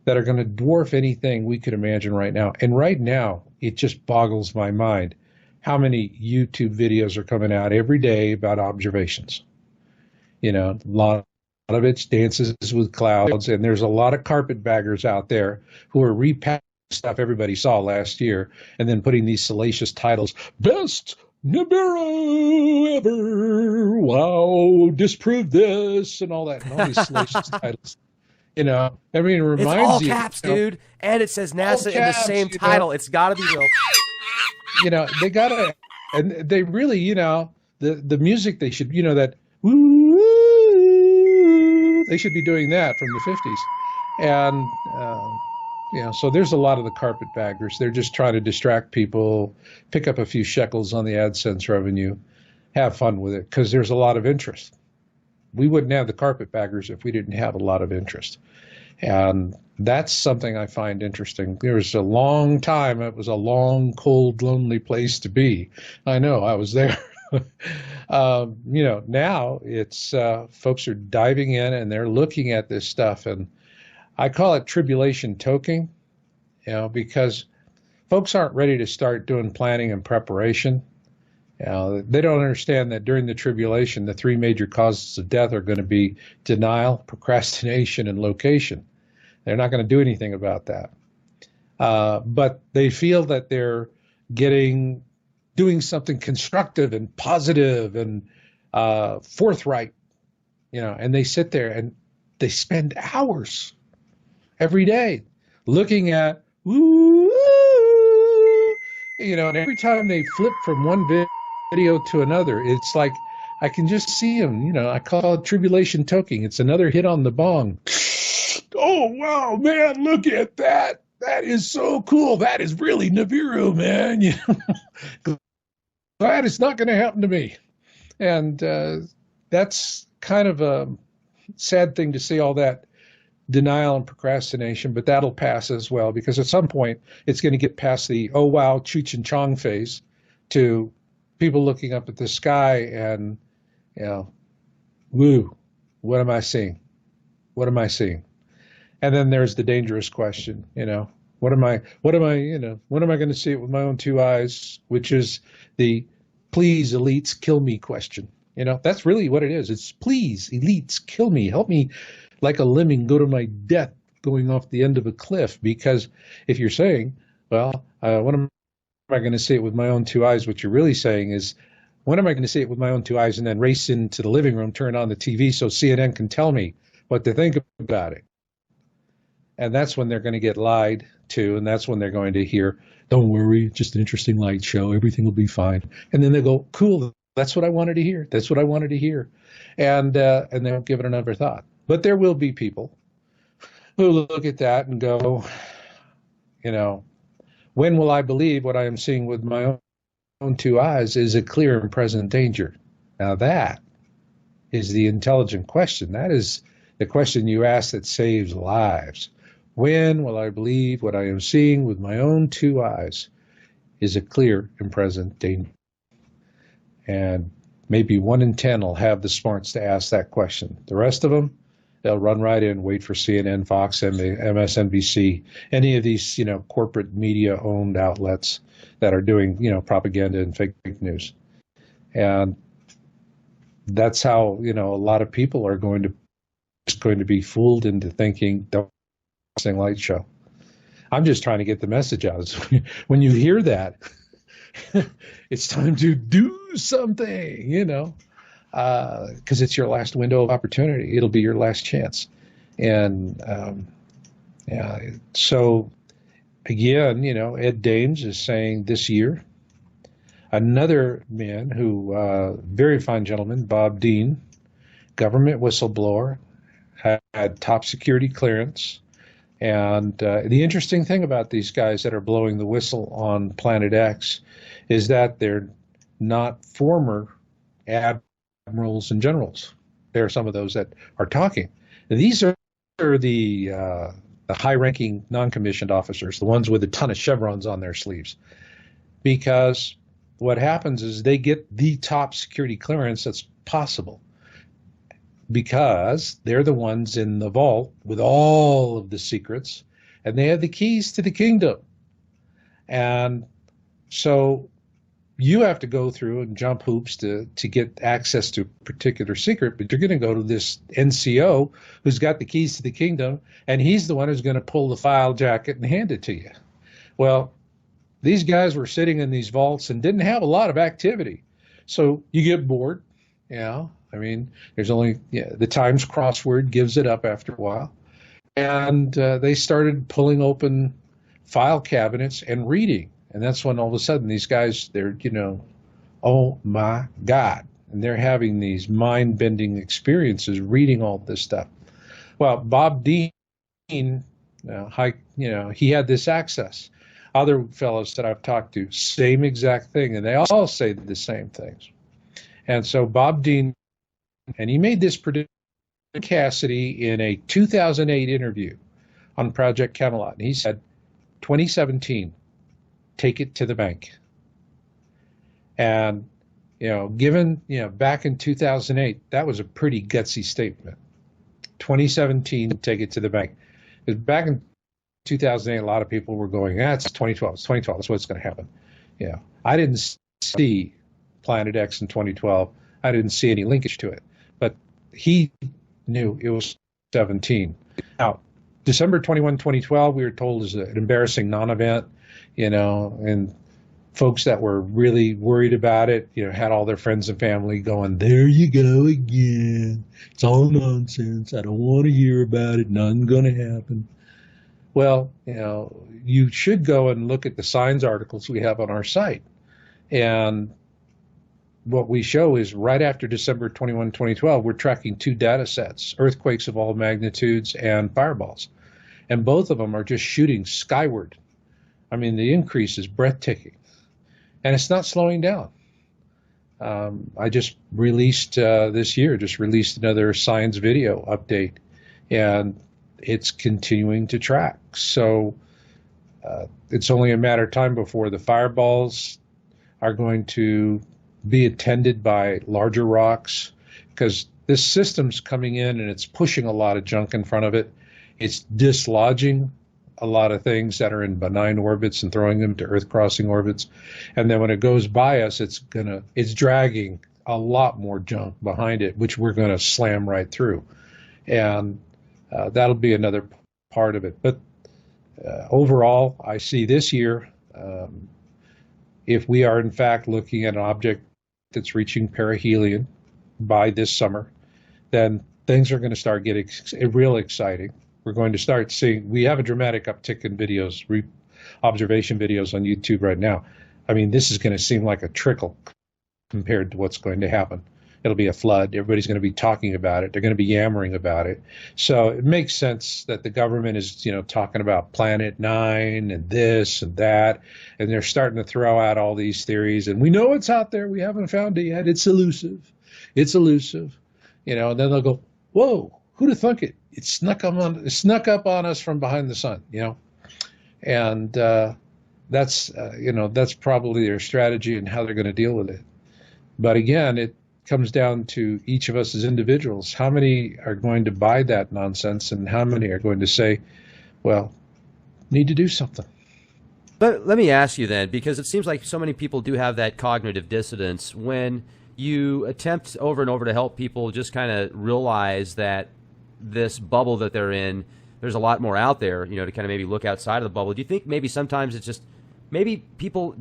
that are going to dwarf anything we could imagine right now. And right now, it just boggles my mind how many YouTube videos are coming out every day about observations. A lot of it's dances with clouds, and there's a lot of carpetbaggers out there who are repackaging stuff everybody saw last year and then putting these salacious titles, Best Nibiru ever, wow, disprove this, and all that, and all these salacious titles. It reminds it's all you. caps, dude, and it says NASA in the same title. It's got to be real. They got to, and they really, the music they should, that, woo, they should be doing that from the 50s. And, so there's a lot of the carpetbaggers. They're just trying to distract people, pick up a few shekels on the AdSense revenue, have fun with it, because there's a lot of interest. We wouldn't have the carpetbaggers if we didn't have a lot of interest. And that's something I find interesting. There was a long time, it was a long, cold, lonely place to be. I know, I was there. Now it's folks are diving in and they're looking at this stuff. And I call it tribulation toking, because folks aren't ready to start doing planning and preparation. They don't understand that during the tribulation, the three major causes of death are going to be denial, procrastination, and location. They're not going to do anything about that. But they feel that they're doing something constructive and positive and forthright, and they sit there and they spend hours every day looking at, and every time they flip from one video to another, it's like I can just see them. I call it tribulation toking. It's another hit on the bong. Oh, wow, man, look at that. That is so cool. That is really Nibiru, man. glad it's not going to happen to me. And that's kind of a sad thing to see, all that denial and procrastination, but that'll pass as well, because at some point it's going to get past the, oh, wow, Cheech and Chong phase to people looking up at the sky and, woo, what am I seeing? What am I seeing? And then there's the dangerous question, what am I going to see it with my own two eyes, which is the please elites kill me question. That's really what it is. It's please elites kill me, help me like a lemming go to my death going off the end of a cliff. Because if you're saying, well, what am I going to see it with my own two eyes? What you're really saying is, when am I going to see it with my own two eyes and then race into the living room, turn on the TV so CNN can tell me what to think about it? And that's when they're going to get lied to, and that's when they're going to hear, don't worry, just an interesting light show, everything will be fine. And then they go, cool, that's what I wanted to hear. That's what I wanted to hear. And they won't give it another thought. But there will be people who look at that and go, when will I believe what I am seeing with my own two eyes is a clear and present danger? Now that is the intelligent question. That is the question you ask that saves lives. When will I believe what I am seeing with my own two eyes is a clear and present danger? And maybe 1 in 10 will have the smarts to ask that question. The rest of them, they'll run right in, wait for CNN, Fox, MSNBC, any of these, corporate media-owned outlets that are doing, propaganda and fake news. And that's how, a lot of people are going to be fooled into thinking, don't sing light show. I'm just trying to get the message out. When you hear that, it's time to do something, because it's your last window of opportunity. It'll be your last chance. And so again, Ed Dames is saying this year, another man who, very fine gentleman, Bob Dean, government whistleblower, had top security clearance. And the interesting thing about these guys that are blowing the whistle on Planet X is that they're not former admirals and generals. There are some of those that are talking. And these are the high-ranking non-commissioned officers, the ones with a ton of chevrons on their sleeves. Because what happens is they get the top security clearance that's possible, because they're the ones in the vault with all of the secrets, and they have the keys to the kingdom. And so you have to go through and jump hoops to get access to a particular secret, but you're going to go to this NCO who's got the keys to the kingdom, and he's the one who's going to pull the file jacket and hand it to you. Well, these guys were sitting in these vaults and didn't have a lot of activity. So you get bored, there's only, the Times crossword gives it up after a while. And they started pulling open file cabinets and reading. And that's when all of a sudden these guys, they're, oh my God. And they're having these mind-bending experiences reading all this stuff. Well, Bob Dean, he had this access. Other fellows that I've talked to, same exact thing. And they all say the same things. And so Bob Dean, and he made this prediction to Cassidy in a 2008 interview on Project Camelot. And he said, 2017, take it to the bank. And, given, back in 2008, that was a pretty gutsy statement. 2017, take it to the bank. Because back in 2008, a lot of people were going, it's 2012. It's 2012. That's what's going to happen. I didn't see Planet X in 2012. I didn't see any linkage to it. But he knew it was 17. Now, December 21, 2012, we were told is an embarrassing non-event, and folks that were really worried about it, had all their friends and family going, there you go again. It's all nonsense. I don't want to hear about it. Nothing's going to happen. Well, you should go and look at the signs articles we have on our site. And what we show is right after December 21, 2012, we're tracking 2 data sets, earthquakes of all magnitudes and fireballs. And both of them are just shooting skyward. The increase is breathtaking. And it's not slowing down. I just released this year, just released another science video update, and it's continuing to track. So it's only a matter of time before the fireballs are going to be attended by larger rocks, because this system's coming in and it's pushing a lot of junk in front of it. It's dislodging a lot of things that are in benign orbits and throwing them to Earth crossing orbits. And then when it goes by us, it's dragging a lot more junk behind it, which we're going to slam right through. And that'll be another part of it. But overall, I see this year, if we are in fact looking at an object that's reaching perihelion by this summer, then things are going to start getting real exciting. We're going to start seeing, we have a dramatic uptick in videos, observation videos on YouTube right now. I mean, this is going to seem like a trickle compared to what's going to happen. It'll be a flood. Everybody's going to be talking about it. They're going to be yammering about it. So it makes sense that the government is, talking about Planet 9 and this and that, and they're starting to throw out all these theories. And we know it's out there. We haven't found it yet. It's elusive. It's elusive. And then they'll go, whoa, who'd have thunk it? It snuck up on us from behind the sun, and that's probably their strategy and how they're going to deal with it. But again, it comes down to each of us as individuals. How many are going to buy that nonsense, and how many are going to say, well, need to do something? But let me ask you then, because it seems like so many people do have that cognitive dissonance when you attempt over and over to help people just kind of realize that this bubble that they're in, there's a lot more out there, to kind of maybe look outside of the bubble. Do you think maybe sometimes it's just, maybe people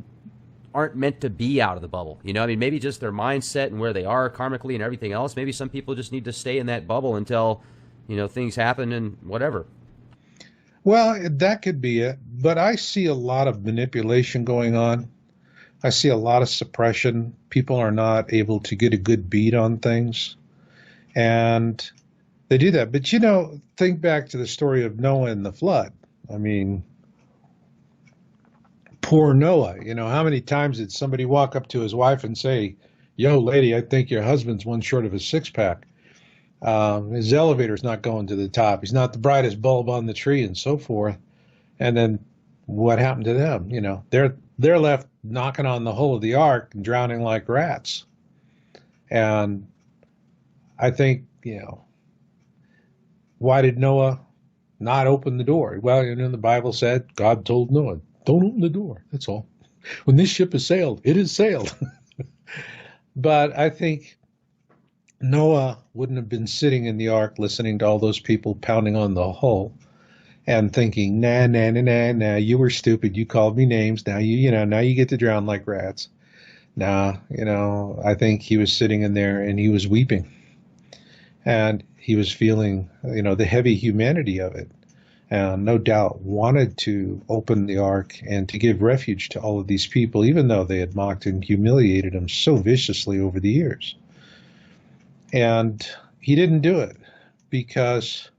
aren't meant to be out of the bubble? Maybe just their mindset and where they are karmically and everything else. Maybe some people just need to stay in that bubble until, things happen and whatever. Well, that could be it. But I see a lot of manipulation going on. I see a lot of suppression. People are not able to get a good beat on things. And they do that. But, think back to the story of Noah and the flood. I mean, poor Noah. How many times did somebody walk up to his wife and say, yo, lady, I think your husband's one short of a six-pack. His elevator's not going to the top. He's not the brightest bulb on the tree, and so forth. And then what happened to them? They're left knocking on the hull of the ark and drowning like rats. And I think, why did Noah not open the door? Well, the Bible said God told Noah, don't open the door. That's all. When this ship has sailed, it has sailed. But I think Noah wouldn't have been sitting in the ark listening to all those people pounding on the hull and thinking, nah, you were stupid. You called me names. Now now you get to drown like rats. Nah, I think he was sitting in there and he was weeping. And he was feeling, the heavy humanity of it. And no doubt wanted to open the ark and to give refuge to all of these people, even though they had mocked and humiliated him so viciously over the years. And he didn't do it because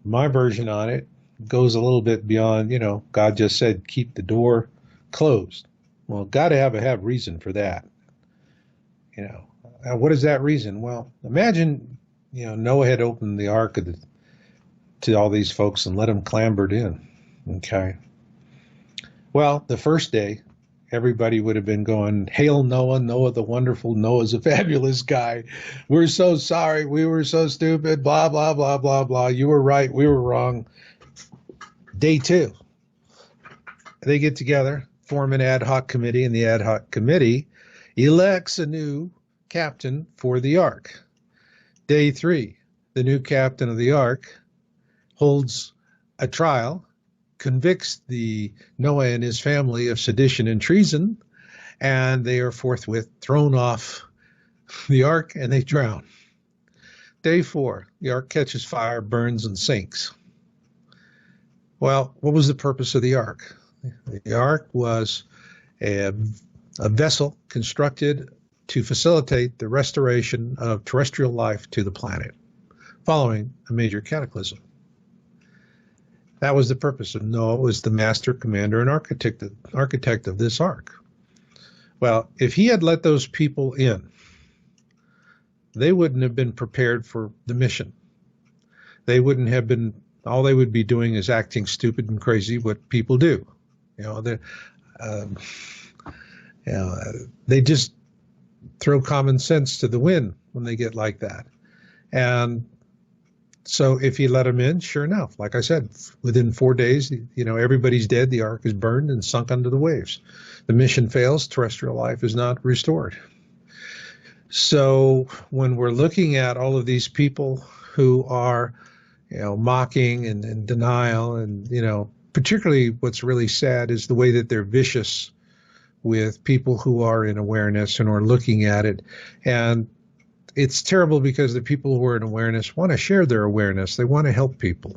my version on it goes a little bit beyond, God just said, keep the door closed. Well, got to have reason for that. What is that reason? Well, imagine, Noah had opened the ark to all these folks and let them clambered in. Okay. Well, the first day, everybody would have been going, hail Noah, Noah the wonderful, Noah's a fabulous guy. We're so sorry. We were so stupid, blah, blah, blah, blah, blah. You were right. We were wrong. Day 2, they get together, form an ad hoc committee, and the ad hoc committee elects a new captain for the ark. Day 3, the new captain of the ark holds a trial, convicts the Noah and his family of sedition and treason, and they are forthwith thrown off the ark and they drown. Day 4, the ark catches fire, burns, and sinks. Well, what was the purpose of the ark? The ark was a vessel constructed to facilitate the restoration of terrestrial life to the planet following a major cataclysm. That was the purpose of Noah, was the master, commander, and architect of this ark. Well, if he had let those people in, they wouldn't have been prepared for the mission. They wouldn't have been, all they would be doing is acting stupid and crazy, what people do. You know, um, you know, they just throw common sense to the wind when they get like that. And so if you let them in, sure enough, like I said, within 4 days, you know, everybody's dead. The ark is burned and sunk under the waves. The mission fails. Terrestrial life is not restored. So when we're looking at all of these people who are, you know, mocking and denial, and, you know, particularly what's really sad is the way that they're vicious with people who are in awareness and are looking at it. And it's terrible because the people who are in awareness want to share their awareness. They want to help people.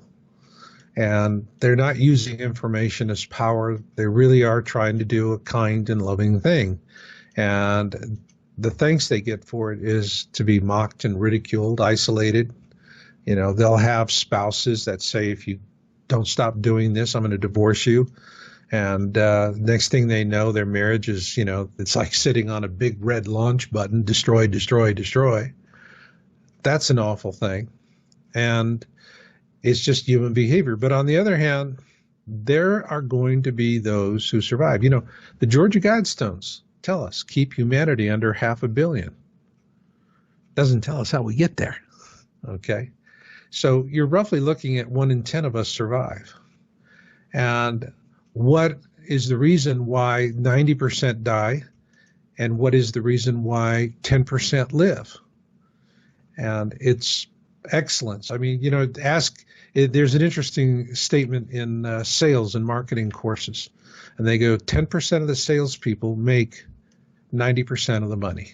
And they're not using information as power. They really are trying to do a kind and loving thing. And the thanks they get for it is to be mocked and ridiculed, isolated. You know, they'll have spouses that say, if you don't stop doing this, I'm going to divorce you. And next thing they know, their marriage is, you know, it's like sitting on a big red launch button, destroy, destroy, destroy. That's an awful thing. And it's just human behavior. But on the other hand, there are going to be those who survive. You know, the Georgia Guidestones tell us, keep humanity under 500 million. Doesn't tell us how we get there. Okay. So you're roughly looking at 1 in 10 of us survive. And what is the reason why 90% die, and what is the reason why 10% live? And it's excellence. I mean, you know, there's an interesting statement in sales and marketing courses, and they go 10% of the salespeople make 90% of the money,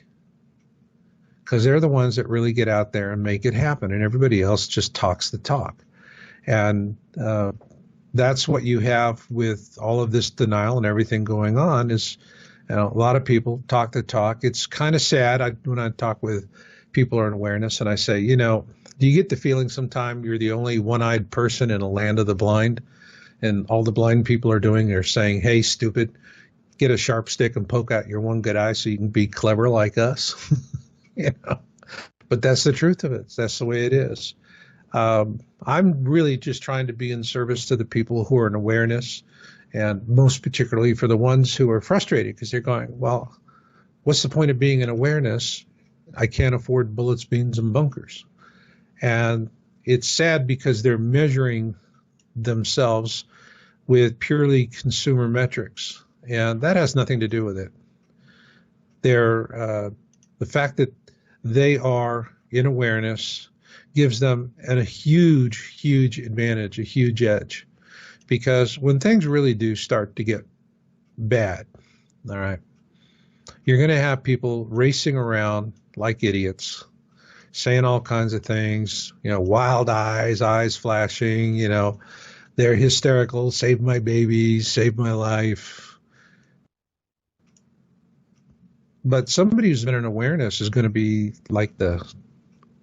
because they're the ones that really get out there and make it happen, and everybody else just talks the talk. And that's what you have with all of this denial and everything going on is, you know, a lot of people talk the talk. It's kind of sad when I talk with people who are in awareness and I say, you know, do you get the feeling sometime you're the only one-eyed person in a land of the blind, and all the blind people are doing are saying, hey, stupid, get a sharp stick and poke out your one good eye so you can be clever like us. You know, but that's the truth of it. That's the way it is. I'm really just trying to be in service to the people who are in awareness, and most particularly for the ones who are frustrated because they're going, well, what's the point of being in awareness? I can't afford bullets, beans, and bunkers. And it's sad because they're measuring themselves with purely consumer metrics, and that has nothing to do with it. The fact that they are in awareness gives them a huge, huge advantage, a huge edge. Because when things really do start to get bad, all right, you're going to have people racing around like idiots, saying all kinds of things, you know, wild eyes flashing, you know, they're hysterical, save my baby, save my life. But somebody who's been in awareness is going to be like the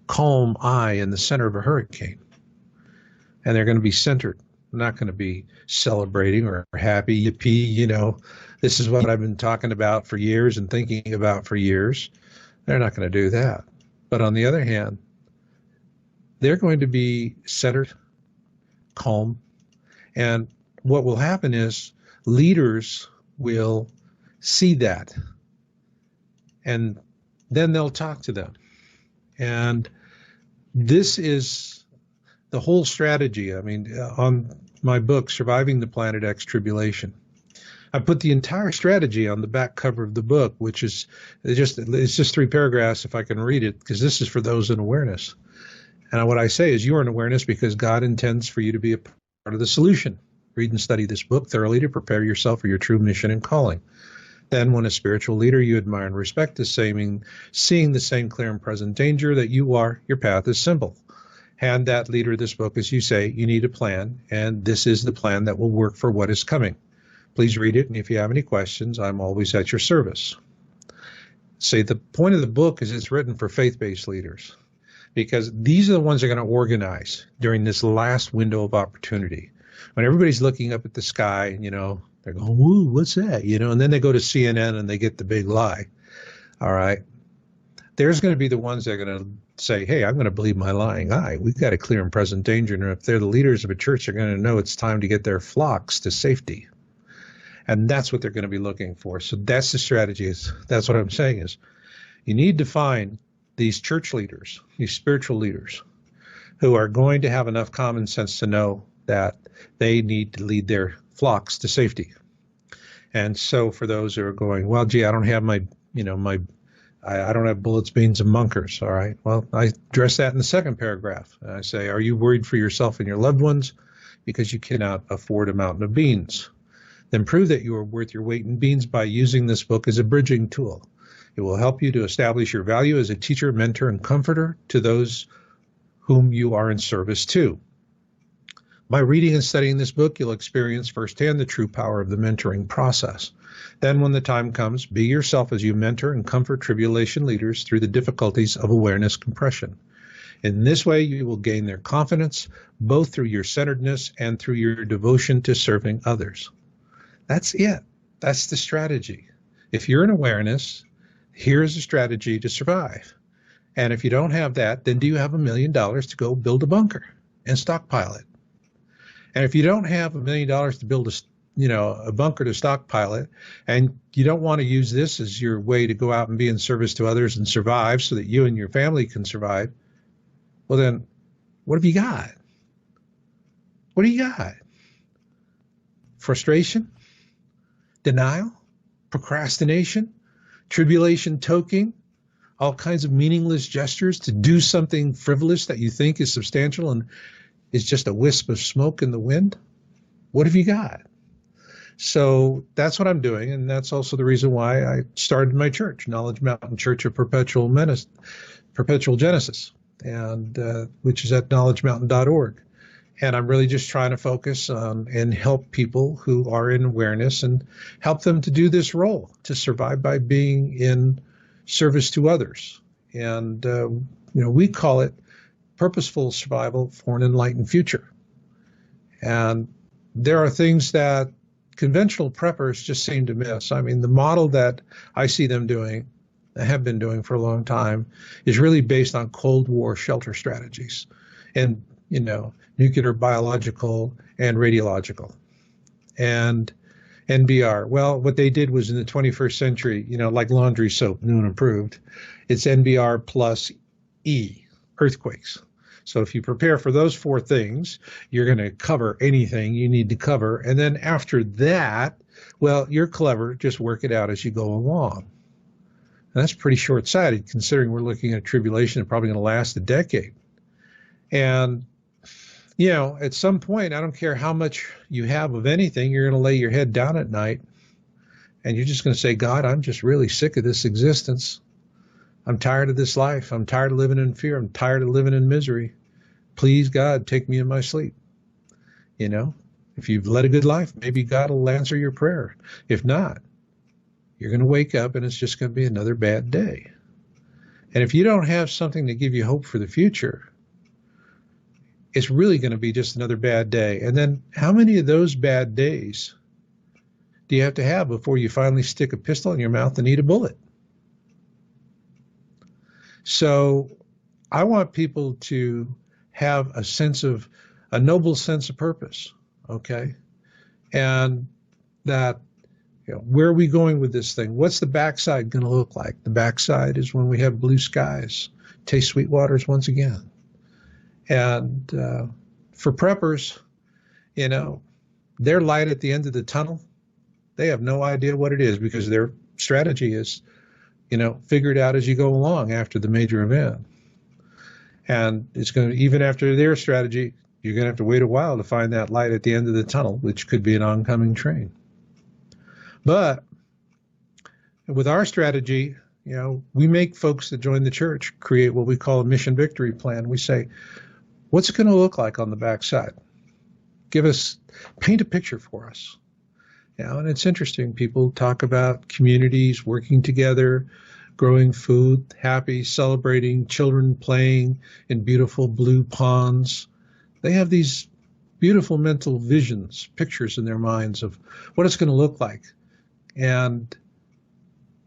calm eye in the center of a hurricane. And they're going to be centered, not going to be celebrating or happy, yippee, you know, this is what I've been talking about for years and thinking about for years. They're not going to do that. But on the other hand, they're going to be centered, calm. And what will happen is leaders will see that, and then they'll talk to them. And this is the whole strategy. I mean, on my book, Surviving the Planet X Tribulation, I put the entire strategy on the back cover of the book, which is it's just 3 paragraphs if I can read it, because this is for those in awareness. And what I say is, you are in awareness because God intends for you to be a part of the solution. Read and study this book thoroughly to prepare yourself for your true mission and calling. Then, when a spiritual leader you admire and respect is seeing the same clear and present danger that you are, your path is simple. Hand that leader this book as you say, you need a plan, and this is the plan that will work for what is coming. Please read it, and if you have any questions, I'm always at your service. See, the point of the book is it's written for faith-based leaders, because these are the ones that are going to organize during this last window of opportunity. When everybody's looking up at the sky, you know, They're going, woo, what's that? And then they go to CNN and they get the big lie. All right. There's going to be the ones that are going to say, hey, I'm going to believe my lying eye. We've got a clear and present danger. And if they're the leaders of a church, they're going to know it's time to get their flocks to safety. And that's what they're going to be looking for. So that's the strategy. That's what I'm saying is you need to find these church leaders, these spiritual leaders, who are going to have enough common sense to know that they need to lead their flocks to safety. And so for those who are going, well, gee, I don't have I don't have bullets, beans, and bunkers. All right. Well, I address that in the second paragraph. I say, are you worried for yourself and your loved ones because you cannot afford a mountain of beans? Then prove that you are worth your weight in beans by using this book as a bridging tool. It will help you to establish your value as a teacher, mentor, and comforter to those whom you are in service to. By reading and studying this book, you'll experience firsthand the true power of the mentoring process. Then when the time comes, be yourself as you mentor and comfort tribulation leaders through the difficulties of awareness compression. In this way, you will gain their confidence, both through your centeredness and through your devotion to serving others. That's it. That's the strategy. If you're in awareness, here's a strategy to survive. And if you don't have that, then do you have $1 million to go build a bunker and stockpile it? And if you don't have $1 million to build a bunker to stockpile it, and you don't want to use this as your way to go out and be in service to others and survive so that you and your family can survive, well then, what have you got? What do you got? Frustration? Denial? Procrastination? Tribulation toking? All kinds of meaningless gestures to do something frivolous that you think is substantial and is just a wisp of smoke in the wind? What have you got? So that's what I'm doing, and that's also the reason why I started my church, Knowledge Mountain Church of Perpetual Genesis, and which is at knowledgemountain.org. And I'm really just trying to focus on and help people who are in awareness and help them to do this role, to survive by being in service to others. And, we call it purposeful survival for an enlightened future. And there are things that conventional preppers just seem to miss. I mean, the model that I see them doing, have been doing for a long time, is really based on Cold War shelter strategies and, nuclear, biological, and radiological. And NBR, well, what they did was in the 21st century, like laundry soap, new and improved, it's NBR plus E, earthquakes. So if you prepare for those 4 things, you're going to cover anything you need to cover. And then after that, well, you're clever. Just work it out as you go along. And that's pretty short-sighted considering we're looking at a tribulation that's probably going to last a decade. And, at some point, I don't care how much you have of anything, you're going to lay your head down at night and you're just going to say, God, I'm just really sick of this existence. I'm tired of this life. I'm tired of living in fear. I'm tired of living in misery. Please, God, take me in my sleep. If you've led a good life, maybe God will answer your prayer. If not, you're going to wake up and it's just going to be another bad day. And if you don't have something to give you hope for the future, it's really going to be just another bad day. And then how many of those bad days do you have to have before you finally stick a pistol in your mouth and eat a bullet? So I want people to have a noble sense of purpose, okay? And that, where are we going with this thing? What's the backside going to look like? The backside is when we have blue skies, taste sweet waters once again. And for preppers, their light at the end of the tunnel, they have no idea what it is because their strategy is, figured out as you go along after the major event. And it's going to, even after their strategy, you're going to have to wait a while to find that light at the end of the tunnel, which could be an oncoming train. But with our strategy, we make folks that join the church create what we call a mission victory plan. We say, what's it going to look like on the backside? Paint a picture for us. And it's interesting. People talk about communities working together, growing food, happy, celebrating, children playing in beautiful blue ponds. They have these beautiful mental visions, pictures in their minds of what it's going to look like. And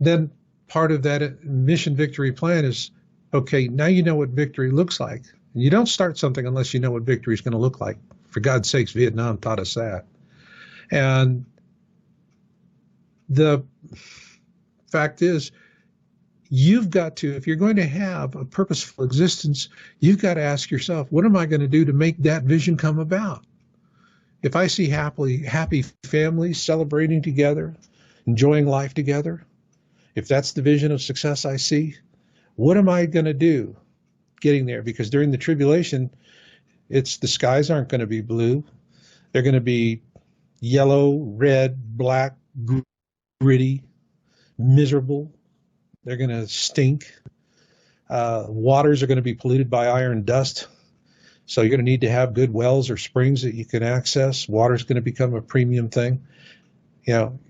then part of that mission victory plan is, okay, now you know what victory looks like. And you don't start something unless you know what victory is going to look like. For God's sakes, Vietnam taught us that. And the fact is, you've got to, if you're going to have a purposeful existence, you've got to ask yourself, what am I going to do to make that vision come about? If I see happy families celebrating together, enjoying life together, if that's the vision of success I see, what am I going to do getting there? Because during the tribulation, the skies aren't going to be blue. They're going to be yellow, red, black, gritty, miserable. They're going to stink. Waters are going to be polluted by iron dust. So you're going to need to have good wells or springs that you can access. Water's going to become a premium thing.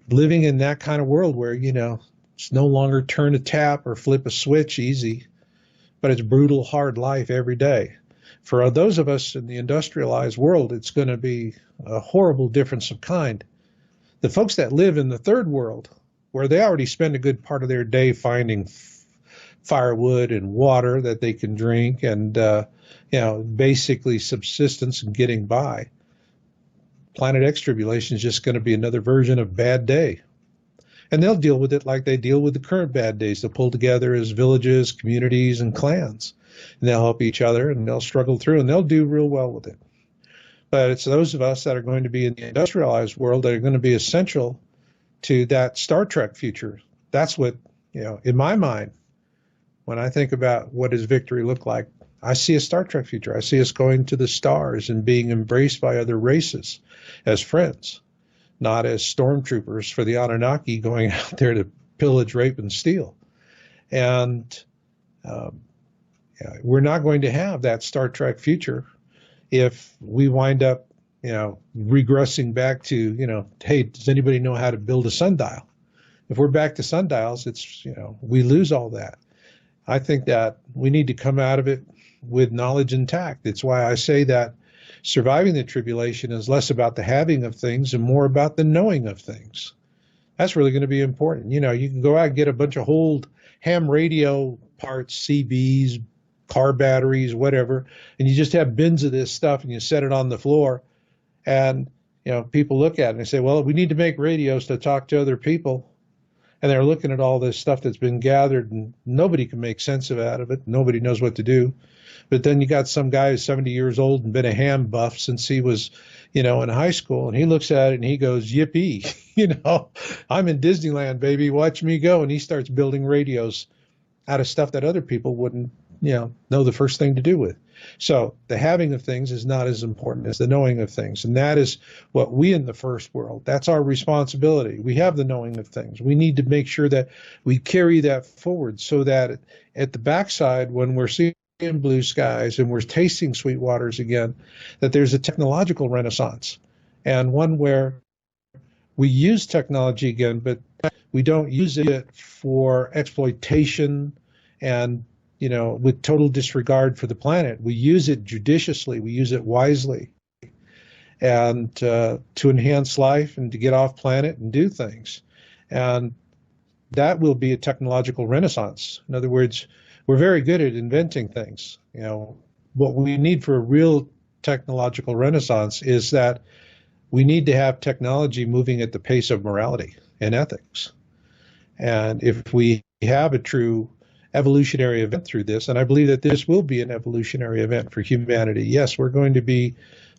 Living in that kind of world where, it's no longer turn a tap or flip a switch easy, but it's brutal, hard life every day. For those of us in the industrialized world, it's going to be a horrible difference of kind. The folks that live in the third world, where they already spend a good part of their day finding firewood and water that they can drink and, basically subsistence and getting by. Planet X tribulation is just going to be another version of bad day. And they'll deal with it like they deal with the current bad days. They'll pull together as villages, communities, and clans. And they'll help each other, and they'll struggle through, and they'll do real well with it. But it's those of us that are going to be in the industrialized world that are going to be essential to that Star Trek future. That's what, in my mind, when I think about what does victory look like, I see a Star Trek future. I see us going to the stars and being embraced by other races as friends, not as stormtroopers for the Anunnaki going out there to pillage, rape, and steal. And we're not going to have that Star Trek future if we wind up, regressing back to, hey, does anybody know how to build a sundial? If we're back to sundials, it's, we lose all that. I think that we need to come out of it with knowledge intact. It's why I say that surviving the tribulation is less about the having of things and more about the knowing of things. That's really going to be important. You can go out and get a bunch of old ham radio parts, CBs, car batteries, whatever, and you just have bins of this stuff and you set it on the floor. And, people look at it and they say, well, we need to make radios to talk to other people. And they're looking at all this stuff that's been gathered and nobody can make sense out of it. Nobody knows what to do. But then you got some guy who's 70 years old and been a ham buff since he was, in high school. And he looks at it and he goes, yippee, I'm in Disneyland, baby. Watch me go. And he starts building radios out of stuff that other people wouldn't, know the first thing to do with. So the having of things is not as important as the knowing of things. And that is what we in the first world, that's our responsibility. We have the knowing of things. We need to make sure that we carry that forward so that at the backside, when we're seeing blue skies and we're tasting sweet waters again, that there's a technological renaissance and one where we use technology again, but we don't use it for exploitation and with total disregard for the planet. We use it judiciously. We use it wisely and to enhance life and to get off planet and do things. And that will be a technological renaissance. In other words, we're very good at inventing things. What we need for a real technological renaissance is that we need to have technology moving at the pace of morality and ethics. And if we have a true evolutionary event through this, and I believe that this will be an evolutionary event for humanity. Yes, we're going to be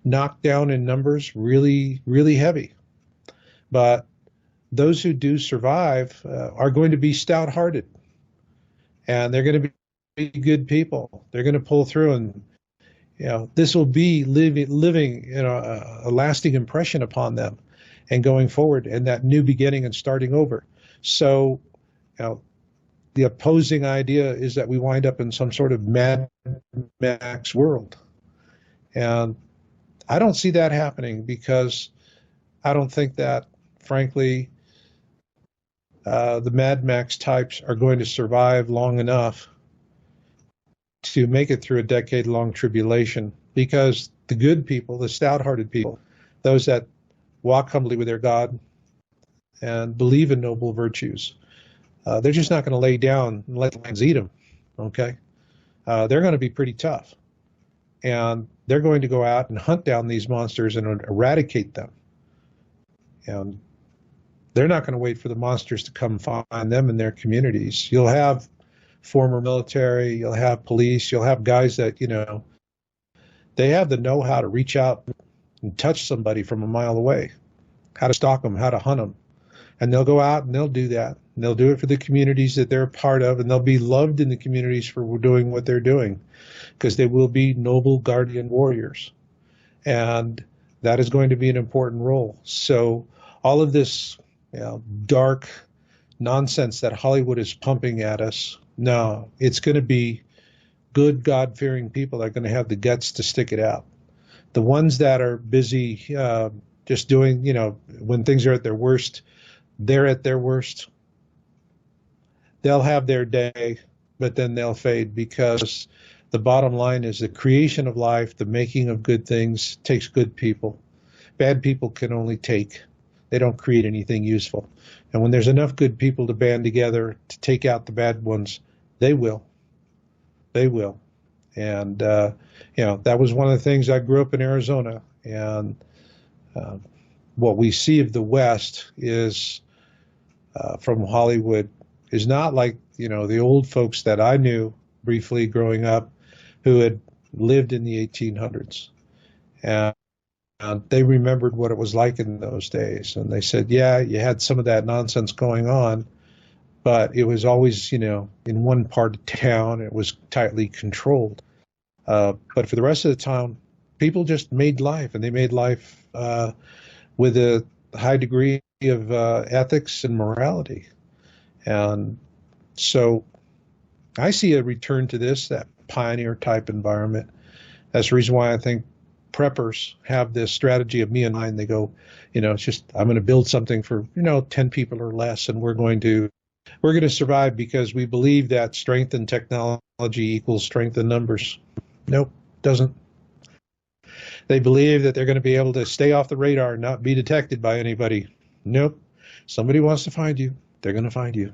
knocked down in numbers really, really heavy. But those who do survive are going to be stout-hearted. And they're going to be good people. They're going to pull through and, this will be living a lasting impression upon them and going forward and that new beginning and starting over. So, the opposing idea is that we wind up in some sort of Mad Max world. And I don't see that happening because I don't think that, frankly, the Mad Max types are going to survive long enough to make it through a decade-long tribulation because the good people, the stout-hearted people, those that walk humbly with their God and believe in noble virtues. They're just not going to lay down and let the lions eat them, okay? They're going to be pretty tough. And they're going to go out and hunt down these monsters and eradicate them. And they're not going to wait for the monsters to come find them in their communities. You'll have former military, you'll have police, you'll have guys that, they have the know-how to reach out and touch somebody from a mile away, how to stalk them, how to hunt them. And they'll go out and they'll do that. And they'll do it for the communities that they're a part of, and they'll be loved in the communities for doing what they're doing, because they will be noble guardian warriors. And that is going to be an important role. So all of this dark nonsense that Hollywood is pumping at us, no, it's going to be good, God-fearing people that are going to have the guts to stick it out. The ones that are busy just doing, when things are at their worst, they're at their worst. They'll have their day, but then they'll fade, because the bottom line is the creation of life, the making of good things takes good people. Bad people can only take. They don't create anything useful. And when there's enough good people to band together to take out the bad ones, they will. They will. And, that was one of the things. I grew up in Arizona, and what we see of the West is from Hollywood is not like, the old folks that I knew briefly growing up who had lived in the 1800s. And they remembered what it was like in those days. And they said, yeah, you had some of that nonsense going on, but it was always, in one part of town. It was tightly controlled. But for the rest of the town, people just made life, and they made life with a high degree of ethics and morality. And so I see a return to that pioneer type environment. That's the reason why I think preppers have this strategy of me and mine. They go, it's just, I'm going to build something for, 10 people or less, and we're going to survive because we believe that strength in technology equals strength in numbers. Nope, doesn't. They believe that they're going to be able to stay off the radar and not be detected by anybody. Nope. Somebody wants to find you, they're going to find you.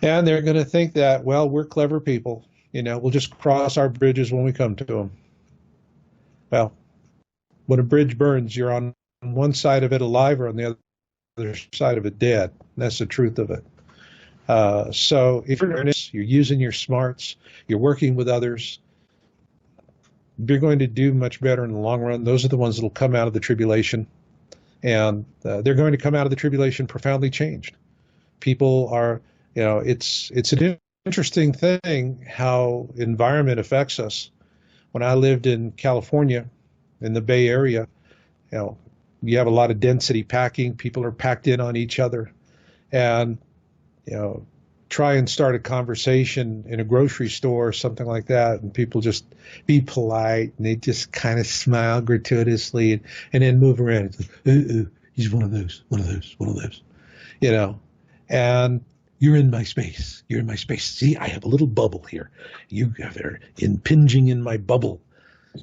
And they're going to think that, well, we're clever people. We'll just cross our bridges when we come to them. Well, when a bridge burns, you're on one side of it alive or on the other side of it dead. That's the truth of it. So if you're in earnest, you're using your smarts, you're working with others, you're going to do much better in the long run. Those are the ones that will come out of the tribulation. And they're going to come out of the tribulation profoundly changed. People are, it's an interesting thing how environment affects us. When I lived in California, in the Bay Area, you have a lot of density packing. People are packed in on each other. And, try and start a conversation in a grocery store or something like that, and people just be polite, and they just kind of smile gratuitously and then move around. It's like, he's one of those. And you're in my space. You're in my space. See, I have a little bubble here. You are impinging in my bubble.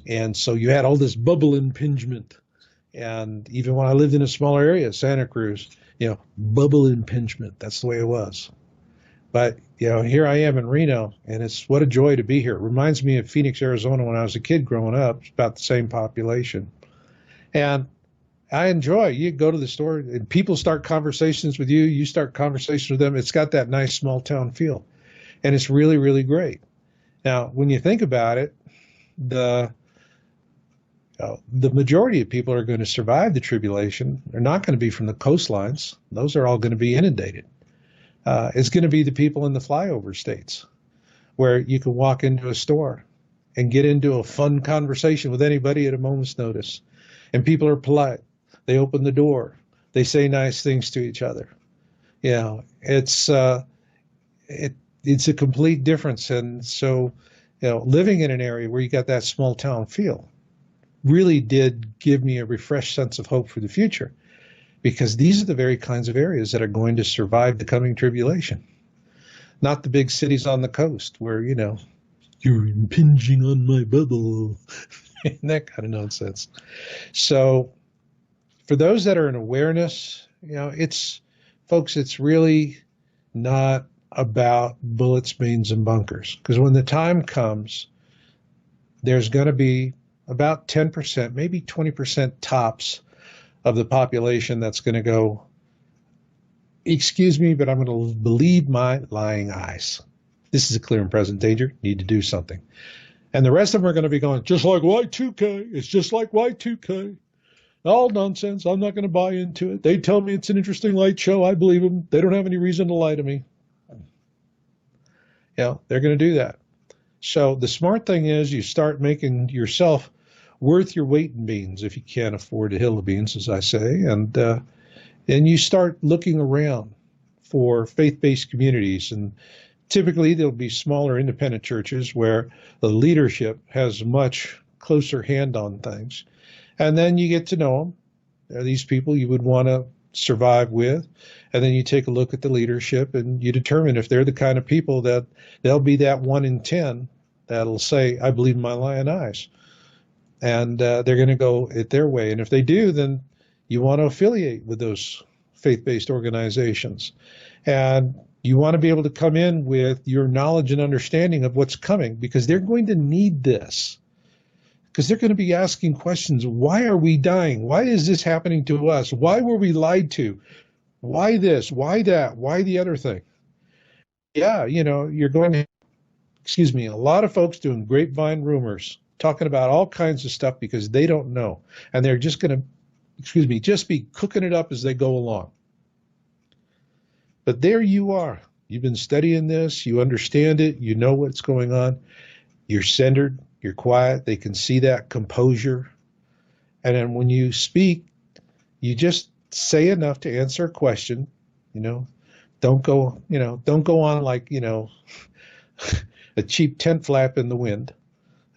And so you had all this bubble impingement. And even when I lived in a smaller area, Santa Cruz, bubble impingement. That's the way it was. But, here I am in Reno, and it's what a joy to be here. It reminds me of Phoenix, Arizona when I was a kid growing up. It's about the same population. And I enjoy, you go to the store and people start conversations with you. You start conversations with them. It's got that nice small town feel. And it's really, really great. Now, when you think about it, the majority of people are going to survive the tribulation. They're not going to be from the coastlines. Those are all going to be inundated. It's going to be the people in the flyover states where you can walk into a store and get into a fun conversation with anybody at a moment's notice. And people are polite. They open the door. They say nice things to each other. It's a complete difference. And so, living in an area where you got that small town feel really did give me a refreshed sense of hope for the future. Because these are the very kinds of areas that are going to survive the coming tribulation. Not the big cities on the coast where, you're impinging on my bubble. that kind of nonsense. So for those that are in awareness, folks, it's really not about bullets, beans, and bunkers. Because when the time comes, there's going to be about 10%, maybe 20% tops of the population that's going to go, excuse me, but I'm going to believe my lying eyes. This is a clear and present danger. Need to do something. And the rest of them are going to be going, just like Y2K. It's just like Y2K. All nonsense. I'm not going to buy into it. They tell me it's an interesting light show. I believe them. They don't have any reason to lie to me. They're going to do that. So the smart thing is you start making yourself worth your weight in beans if you can't afford a hill of beans, as I say. And you start looking around for faith-based communities. And typically there'll be smaller independent churches where the leadership has a much closer hand on things. And then you get to know them. They're these people you would want to survive with. And then you take a look at the leadership and you determine if they're the kind of people that they'll be that 1 in 10 that'll say, I believe in my lying eyes. And they're going to go it their way. And if they do, then you want to affiliate with those faith-based organizations. And you want to be able to come in with your knowledge and understanding of what's coming, because they're going to need this. Because they're going to be asking questions. Why are we dying? Why is this happening to us? Why were we lied to? Why this? Why that? Why the other thing? Yeah, you're going to, a lot of folks doing grapevine rumors, talking about all kinds of stuff because they don't know. And they're just going to, just be cooking it up as they go along. But there you are. You've been studying this. You understand it. You know what's going on. You're centered. You're quiet. They can see that composure. And then when you speak, you just say enough to answer a question. Don't go on like, a cheap tent flap in the wind.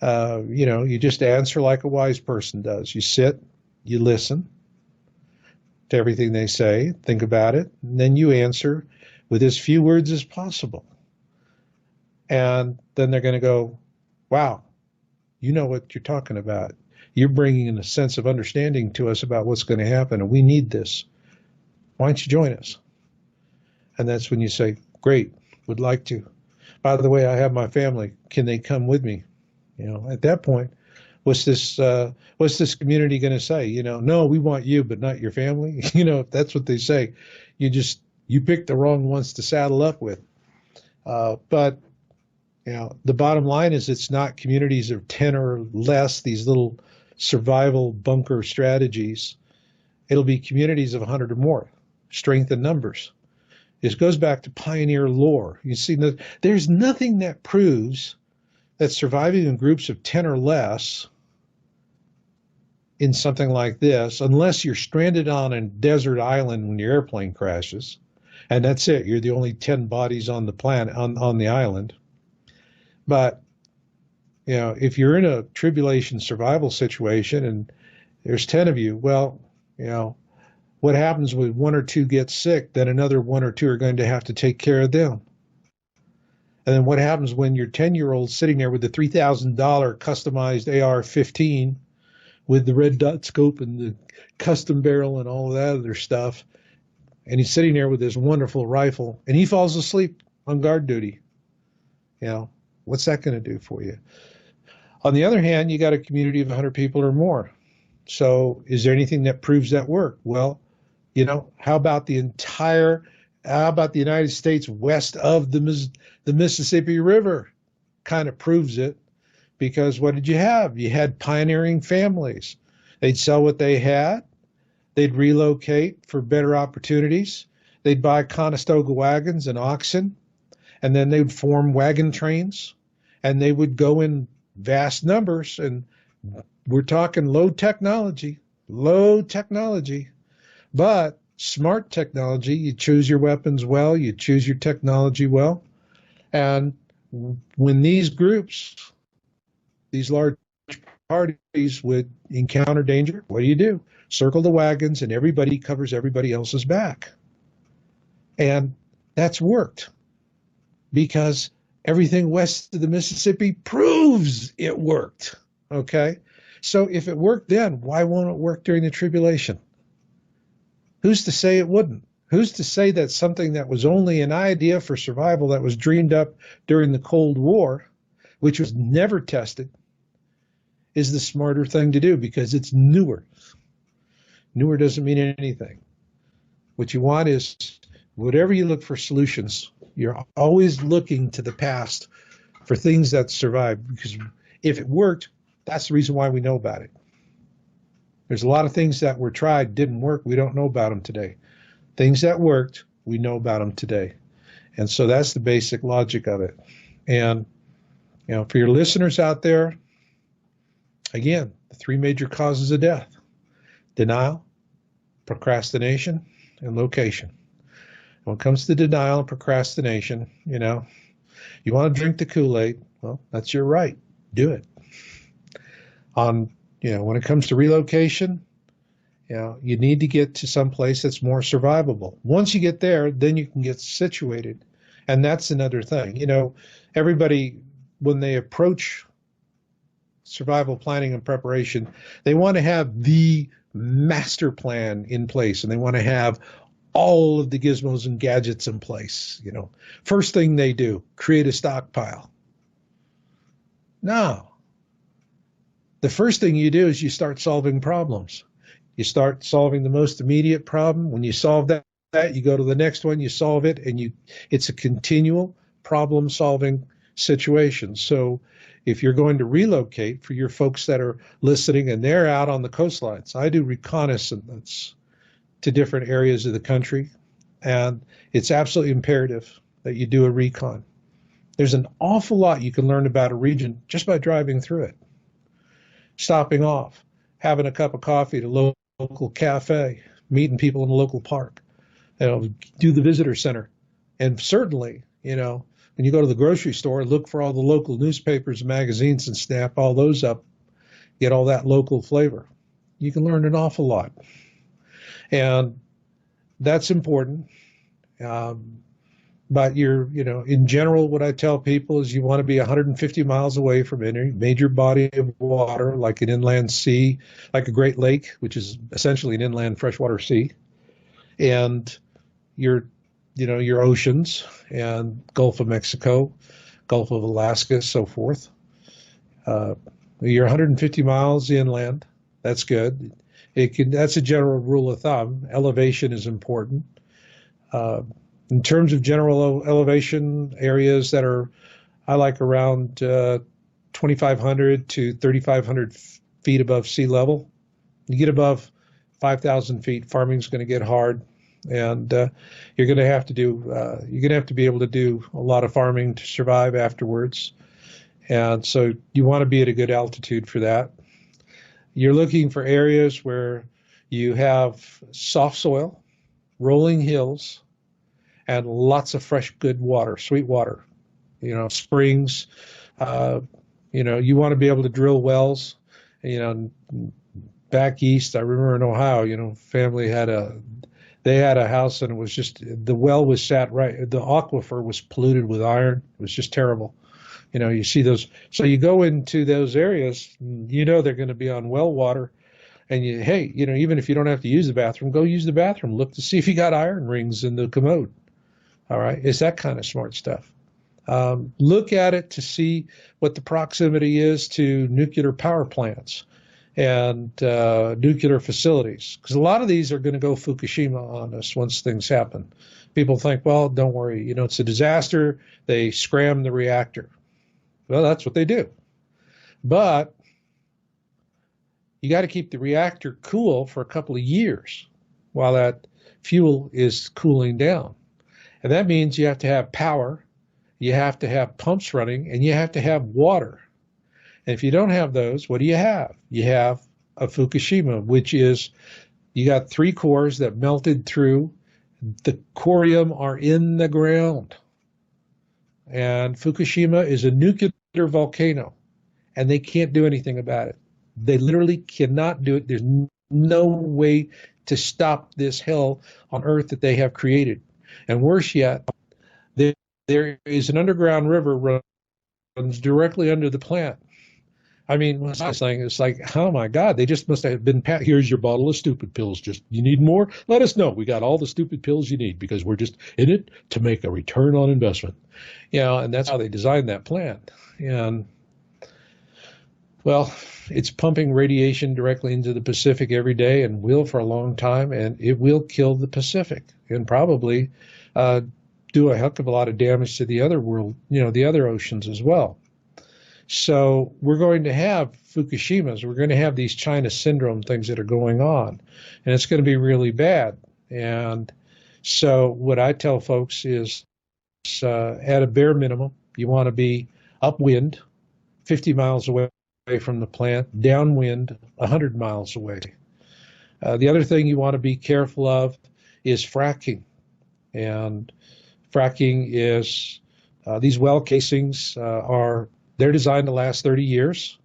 You just answer like a wise person does. You sit, you listen to everything they say, think about it, and then you answer with as few words as possible. And then they're going to go, wow, you know what you're talking about. You're bringing in a sense of understanding to us about what's going to happen, and we need this. Why don't you join us? And that's when you say, great, would like to. By the way, I have my family. Can they come with me? At that point, what's this community going to say? No, we want you, but not your family. If that's what they say, you pick the wrong ones to saddle up with. But the bottom line is it's not communities of 10 or less, these little survival bunker strategies. It'll be communities of 100 or more, strength in numbers. This goes back to pioneer lore. You see, there's nothing that proves that surviving in groups of 10 or less in something like this, unless you're stranded on a desert island when your airplane crashes, and that's it. You're the only 10 bodies on the planet, on the island. But, if you're in a tribulation survival situation and there's 10 of you, well, what happens when 1 or 2 get sick, then another 1 or 2 are going to have to take care of them. And then what happens when your 10-year-old sitting there with the $3,000 customized AR-15 with the red dot scope and the custom barrel and all of that other stuff, and he's sitting there with this wonderful rifle, and he falls asleep on guard duty? What's that going to do for you? On the other hand, you got a community of 100 people or more. So is there anything that proves that work? Well, how about the United States west of the Mississippi River? Kind of proves it, because what did you have? You had pioneering families. They'd sell what they had. They'd relocate for better opportunities. They'd buy Conestoga wagons and oxen, and then they'd form wagon trains, and they would go in vast numbers. And we're talking low technology, but smart technology. You choose your weapons well, you choose your technology well. And when these groups, these large parties would encounter danger, what do? Circle the wagons, and everybody covers everybody else's back. And that's worked, because everything west of the Mississippi proves it worked. Okay? So if it worked then, why won't it work during the tribulation? Who's to say it wouldn't? Who's to say that something that was only an idea for survival that was dreamed up during the Cold War, which was never tested, is the smarter thing to do because it's newer. Newer doesn't mean anything. What you want is, whatever you look for solutions, you're always looking to the past for things that survive, because if it worked, that's the reason why we know about it. There's a lot of things that were tried, didn't work, we don't know about them today. Things that worked, we know about them today. And so that's the basic logic of it. And, for your listeners out there, again, the three major causes of death: denial, procrastination, and location. When it comes to denial and procrastination, you want to drink the Kool-Aid, well, that's your right. Do it. When it comes to relocation, you need to get to some place that's more survivable. Once you get there, then you can get situated. And that's another thing. Everybody, when they approach survival planning and preparation, they want to have the master plan in place, and they want to have all of the gizmos and gadgets in place. First thing they do, create a stockpile. No. The first thing you do is you start solving problems. You start solving the most immediate problem. When you solve that, you go to the next one, you solve it, and it's a continual problem-solving situation. So if you're going to relocate, for your folks that are listening and they're out on the coastlines, I do reconnaissance to different areas of the country, and it's absolutely imperative that you do a recon. There's an awful lot you can learn about a region just by driving through it. Stopping off, having a cup of coffee at a local cafe, meeting people in a local park, do the visitor center. And certainly, when you go to the grocery store, look for all the local newspapers and magazines and snap all those up, get all that local flavor. You can learn an awful lot. And that's important. But in general, what I tell people is you want to be 150 miles away from any major body of water, like an inland sea, like a Great Lake, which is essentially an inland freshwater sea, and your oceans and Gulf of Mexico, Gulf of Alaska, so forth. You're 150 miles inland. That's good. That's a general rule of thumb. Elevation is important. In terms of general elevation, areas that I like around 2,500 to 3,500 feet above sea level. You get above 5,000 feet, farming's going to get hard, and you're going to have to be able to do a lot of farming to survive afterwards. And so you want to be at a good altitude for that. You're looking for areas where you have soft soil, rolling hills, and lots of fresh, good water, sweet water, springs. You want to be able to drill wells. Back east, I remember in Ohio, family had a house, and it was just, the well was sat right, the aquifer was polluted with iron. It was just terrible. You see those. So you go into those areas, they're going to be on well water. And even if you don't have to use the bathroom, go use the bathroom. Look to see if you got iron rings in the commode. All right. It's that kind of smart stuff. Look at it to see what the proximity is to nuclear power plants and nuclear facilities, because a lot of these are going to go Fukushima on us once things happen. People think, well, don't worry, it's a disaster. They scram the reactor. Well, that's what they do. But you got to keep the reactor cool for a couple of years while that fuel is cooling down. And that means you have to have power, you have to have pumps running, and you have to have water. And if you don't have those, what do you have? You have a Fukushima, which is, you got 3 cores that melted through. The corium are in the ground. And Fukushima is a nuclear volcano, and they can't do anything about it. They literally cannot do it. There's no way to stop this hell on Earth that they have created. And worse yet, there is an underground river runs directly under the plant. I mean, what's this thing? It's like, oh my God, they just must have been, here's your bottle of stupid pills. Just, you need more? Let us know. We got all the stupid pills you need because we're just in it to make a return on investment. And that's how they designed that plant. And, well, it's pumping radiation directly into the Pacific every day and will for a long time, and it will kill the Pacific and probably do a heck of a lot of damage to the other world, the other oceans as well. So we're going to have Fukushimas. We're going to have these China syndrome things that are going on, and it's going to be really bad. And so what I tell folks is at a bare minimum, you want to be upwind 50 miles away from the plant, downwind 100 miles away. The other thing you want to be careful of is fracking. And fracking is these well casings they're designed to last 30 years.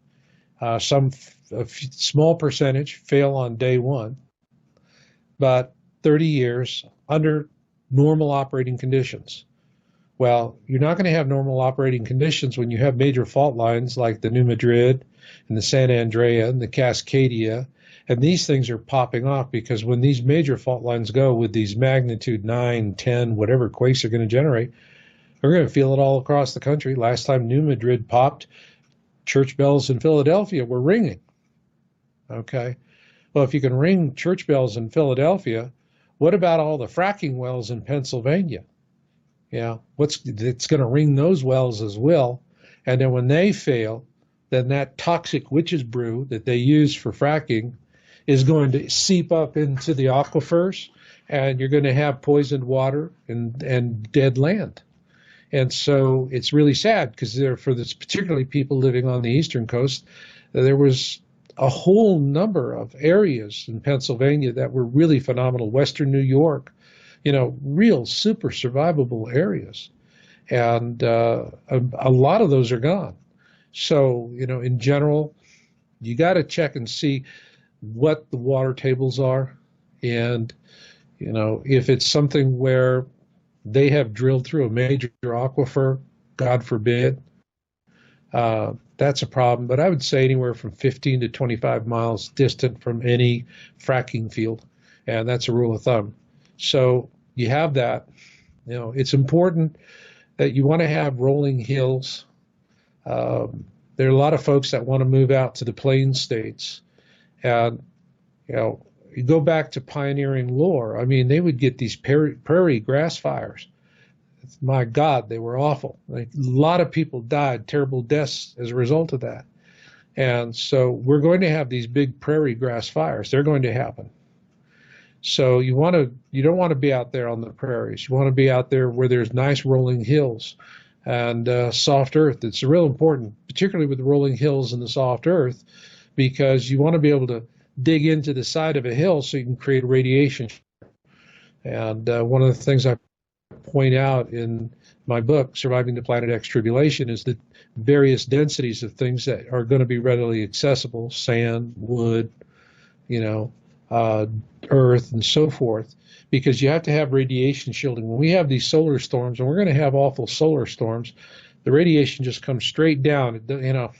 A small percentage fail on day one, but 30 years under normal operating conditions. Well, you're not going to have normal operating conditions when you have major fault lines like the New Madrid and the San Andrea and the Cascadia. And these things are popping off because when these major fault lines go with these magnitude 9, 10, whatever quakes are going to generate, we're going to feel it all across the country. Last time New Madrid popped, church bells in Philadelphia were ringing. Okay. Well, if you can ring church bells in Philadelphia, what about all the fracking wells in Pennsylvania? It's going to ring those wells as well. And then when they fail, then that toxic witch's brew that they use for fracking is going to seep up into the aquifers, and you're going to have poisoned water and dead land. And so it's really sad because for this, particularly people living on the eastern coast, there was a whole number of areas in Pennsylvania that were really phenomenal. Western New York, real super survivable areas. And a lot of those are gone. So, in general, you got to check and see what the water tables are. And, if it's something where they have drilled through a major aquifer, God forbid, that's a problem. But I would say anywhere from 15 to 25 miles distant from any fracking field. And that's a rule of thumb. So you have that. It's important that you want to have rolling hills. There are a lot of folks that want to move out to the plain states. And, you go back to pioneering lore. I mean, they would get these prairie grass fires. My God, they were awful. Like, a lot of people died, terrible deaths as a result of that. And so we're going to have these big prairie grass fires. They're going to happen. So you don't want to be out there on the prairies. You want to be out there where there's nice rolling hills and soft earth. It's real important, particularly with the rolling hills and the soft earth, because you want to be able to dig into the side of a hill so you can create radiation. And one of the things I point out in my book, Surviving the Planet X Tribulation, is the various densities of things that are going to be readily accessible: sand, wood, earth, and so forth, because you have to have radiation shielding. When we have these solar storms, and we're going to have awful solar storms, the radiation just comes straight down.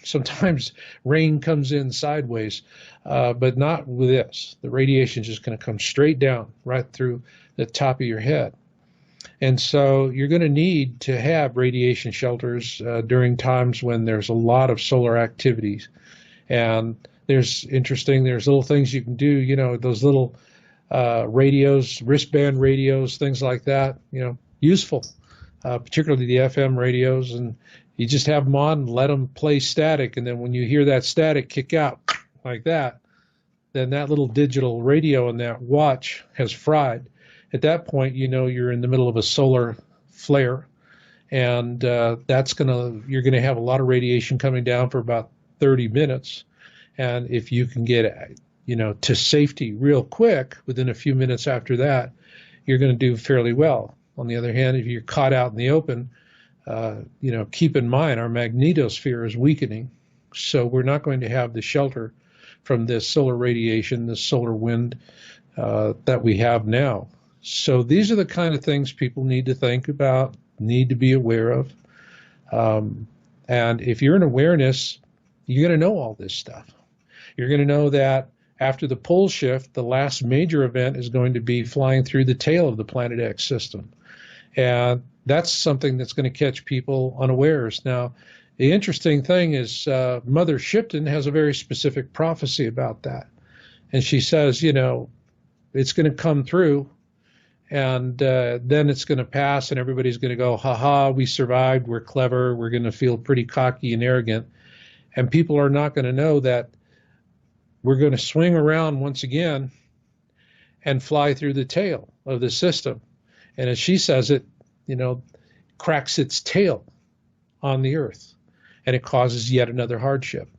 Sometimes rain comes in sideways, but not with this. The radiation is just going to come straight down right through the top of your head. And so you're going to need to have radiation shelters during times when there's a lot of solar activities. And there's little things you can do, those little radios, wristband radios, things like that, useful. Particularly the FM radios, and you just have them on and let them play static, and then when you hear that static kick out like that, then that little digital radio in that watch has fried. At that point, you're in the middle of a solar flare, and you're going to have a lot of radiation coming down for about 30 minutes, and if you can get to safety real quick within a few minutes after that, you're going to do fairly well. On the other hand, if you're caught out in the open, keep in mind our magnetosphere is weakening, so we're not going to have the shelter from this solar radiation, this solar wind that we have now. So these are the kind of things people need to think about, need to be aware of. And if you're in awareness, you're going to know all this stuff. You're going to know that after the pole shift, the last major event is going to be flying through the tail of the Planet X system. And that's something that's going to catch people unawares. Now, the interesting thing is Mother Shipton has a very specific prophecy about that. And she says, you know, it's going to come through, and then it's going to pass, and everybody's going to go, ha-ha, we survived, we're clever, we're going to feel pretty cocky and arrogant. And people are not going to know that we're going to swing around once again and fly through the tail of the system. And as she says it, you know, cracks its tail on the Earth, and it causes yet another hardship.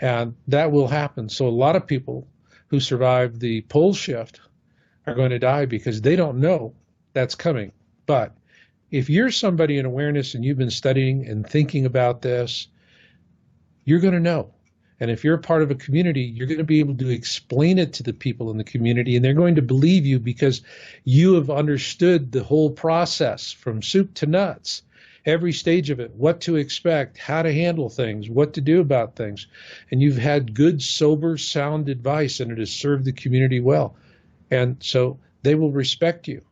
And that will happen. So a lot of people who survive the pole shift are going to die because they don't know that's coming. But if you're somebody in awareness and you've been studying and thinking about this, you're going to know. And if you're a part of a community, you're going to be able to explain it to the people in the community, and they're going to believe you because you have understood the whole process from soup to nuts, every stage of it, what to expect, how to handle things, what to do about things. And you've had good, sober, sound advice, and it has served the community well. And so they will respect you.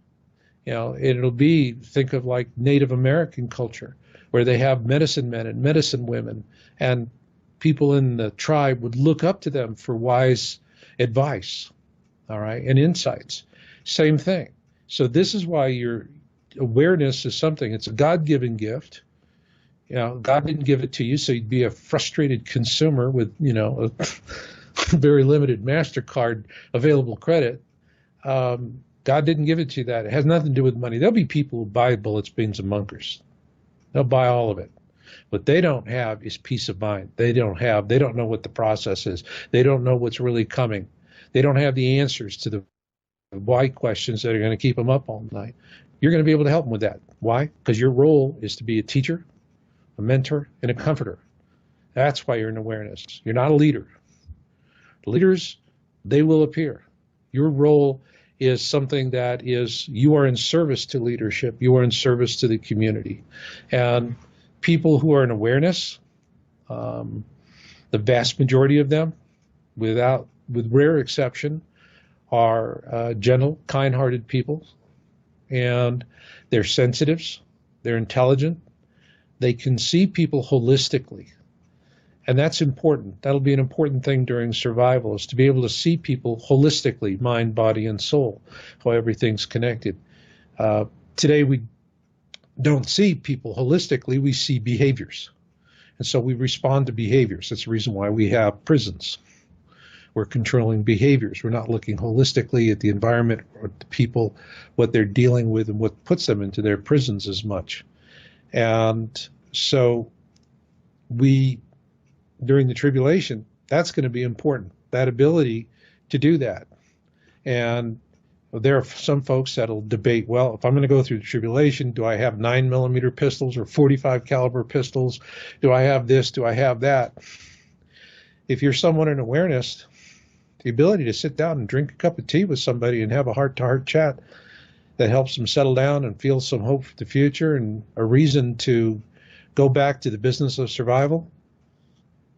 You know, it'll be, think of like Native American culture, where they have medicine men and medicine women, and people in the tribe would look up to them for wise advice, all right, and insights. Same thing. So this is why your awareness is something. It's a God-given gift. You know, God didn't give it to you so you'd be a frustrated consumer with, you know, a very limited MasterCard available credit. God didn't give it to you that. It has nothing to do with money. There'll be people who buy bullets, beans, and bunkers. They'll buy all of it. What they don't have is peace of mind. They don't know what the process is. They don't know what's really coming. They don't have the answers to the why questions that are going to keep them up all night. You're going to be able to help them with that. Why? Because your role is to be a teacher, a mentor, and a comforter. That's why you're in awareness. You're not a leader. The leaders, they will appear. Your role is something that is, you are in service to leadership. You are in service to the community. And people who are in awareness, the vast majority of them, with rare exception, are gentle, kind-hearted people, and they're sensitives, they're intelligent, they can see people holistically, and that's important. That'll be an important thing during survival, is to be able to see people holistically, mind, body, and soul, how everything's connected. Today we don't see people holistically, we see behaviors. And so we respond to behaviors. That's the reason why we have prisons. We're controlling behaviors. We're not looking holistically at the environment or the people, what they're dealing with, and what puts them into their prisons as much. And so during the tribulation, that's going to be important, that ability to do that. And there are some folks that'll debate, well, if I'm going to go through the tribulation, do I have 9mm pistols or 45 caliber pistols? Do I have this? Do I have that? If you're someone in awareness, the ability to sit down and drink a cup of tea with somebody and have a heart-to-heart chat that helps them settle down and feel some hope for the future and a reason to go back to the business of survival,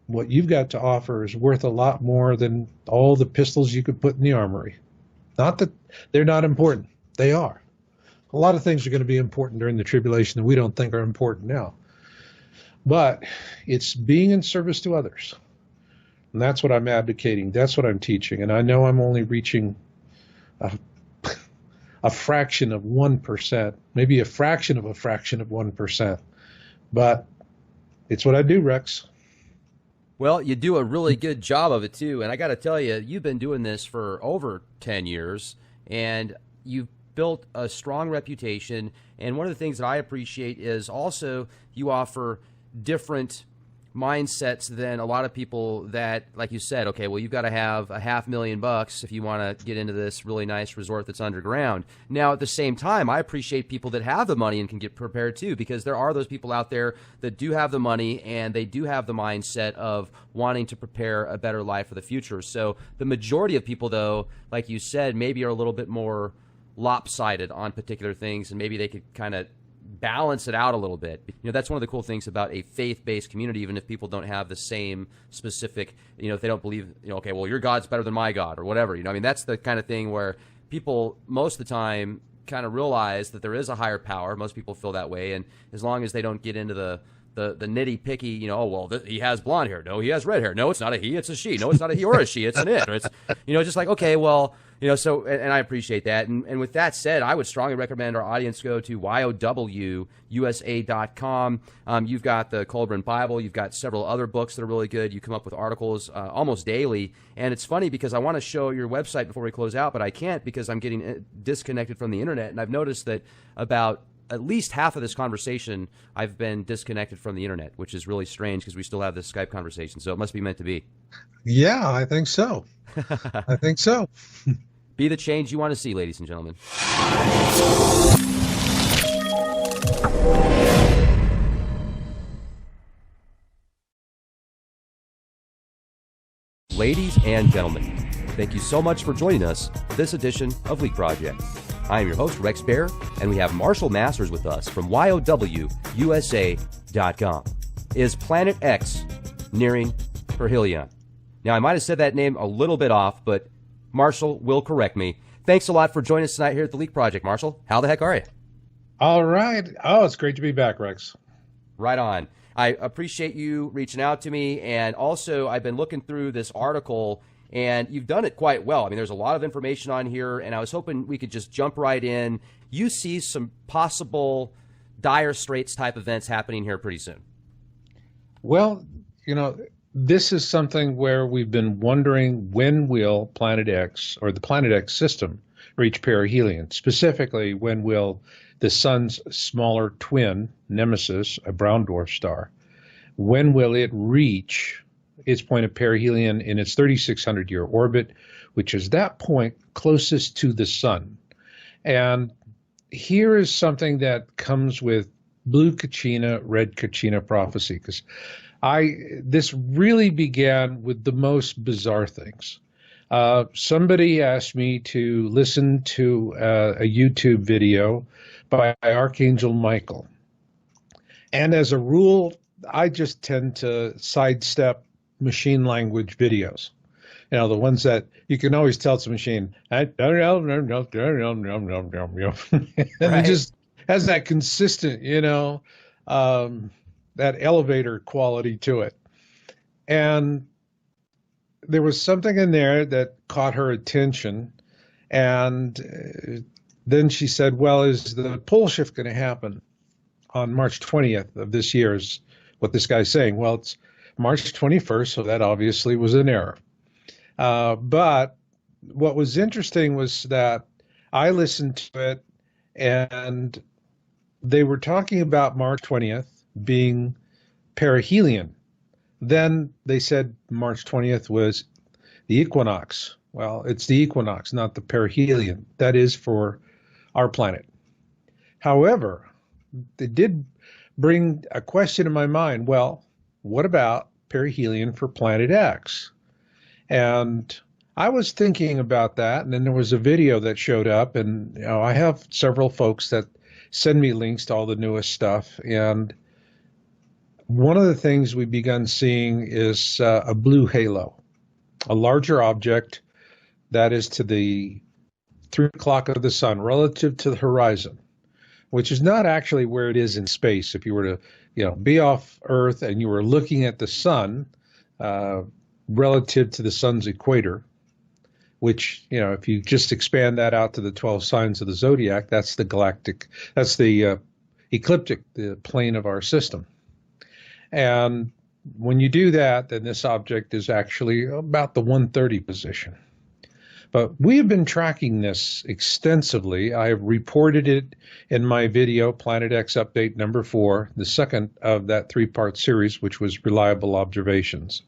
what you've got to offer is worth a lot more than all the pistols you could put in the armory. Not that they're not important. They are. A lot of things are going to be important during the tribulation that we don't think are important now. But it's being in service to others. And that's what I'm advocating. That's what I'm teaching. And I know I'm only reaching a fraction of 1%, maybe a fraction of 1%. But it's what I do, Rex. Well, you do a really good job of it, too. And I got to tell you, you've been doing this for over 10 years, and you've built a strong reputation. And one of the things that I appreciate is also you offer different mindsets than a lot of people that, like you said, okay, well, you've got to have $500,000 if you want to get into this really nice resort that's underground. Now, at the same time, I appreciate people that have the money and can get prepared too, because there are those people out there that do have the money and they do have the mindset of wanting to prepare a better life for the future. So the majority of people, though, like you said, maybe are a little bit more lopsided on particular things, and maybe they could kind of balance it out a little bit. That's one of the cool things about a faith-based community, even if people don't have the same specific, if they don't believe, okay, well, your God's better than my God or whatever. I mean, that's the kind of thing where people most of the time kind of realize that there is a higher power. Most people feel that way. And as long as they don't get into the nitty picky, oh, well, he has blonde hair. No, he has red hair. No, it's not a he, it's a she. No, it's not a he or a she, it's an it. Or it's, just like, okay, well, so, and I appreciate that. And with that said, I would strongly recommend our audience go to yowusa.com. You've got the Colburn Bible. You've got several other books that are really good. You come up with articles almost daily. And it's funny because I want to show your website before we close out, but I can't because I'm getting disconnected from the internet. And I've noticed that about at least half of this conversation, I've been disconnected from the internet, which is really strange because we still have this Skype conversation. So it must be meant to be. Yeah, I think so. I think so. Be the change you want to see, ladies and gentlemen. Ladies and gentlemen, thank you so much for joining us for this edition of Leak Project. I am your host, Rex Bear, and we have Marshall Masters with us from yowusa.com. Is Planet X nearing Perihelion? Now, I might have said that name a little bit off, but Marshall will correct me. Thanks a lot for joining us tonight here at the Leak Project, Marshall. How the heck are you? All right. Oh, it's great to be back, Rex. Right on. I appreciate you reaching out to me, and also I've been looking through this article, and you've done it quite well. I mean, there's a lot of information on here, and I was hoping we could just jump right in. You see some possible dire straits type events happening here pretty soon. Well, this is something where we've been wondering, when will Planet X or the Planet X system reach perihelion? Specifically, when will the sun's smaller twin, Nemesis, a brown dwarf star, when will it reach its point of perihelion in its 3,600-year orbit, which is that point closest to the sun? And here is something that comes with blue Kachina, red Kachina prophecy, because this really began with the most bizarre things. Somebody asked me to listen to a YouTube video by Archangel Michael. And as a rule, I just tend to sidestep machine language videos. The ones that you can always tell it's a machine. And it just has that consistent, that elevator quality to it. And there was something in there that caught her attention. And then she said, well, is the pole shift going to happen on March 20th of this year, is what this guy's saying. Well, it's March 21st, so that obviously was an error. But what was interesting was that I listened to it, and they were talking about March 20th being perihelion. Then they said March 20th was the equinox. Well, it's the equinox, not the perihelion. That is for our planet. However, it did bring a question in my mind. Well, what about perihelion for Planet X? And I was thinking about that, and then there was a video that showed up, and I have several folks that send me links to all the newest stuff, and one of the things we've begun seeing is a blue halo, a larger object that is to the 3 o'clock of the sun relative to the horizon, which is not actually where it is in space. If you were to, be off Earth and you were looking at the sun relative to the sun's equator, which, if you just expand that out to the 12 signs of the zodiac, that's the ecliptic, the plane of our system. And when you do that, then this object is actually about the 130 position. But we have been tracking this extensively. I have reported it in my video, Planet X Update number 4, the second of that 3-part series, which was Reliable Observations,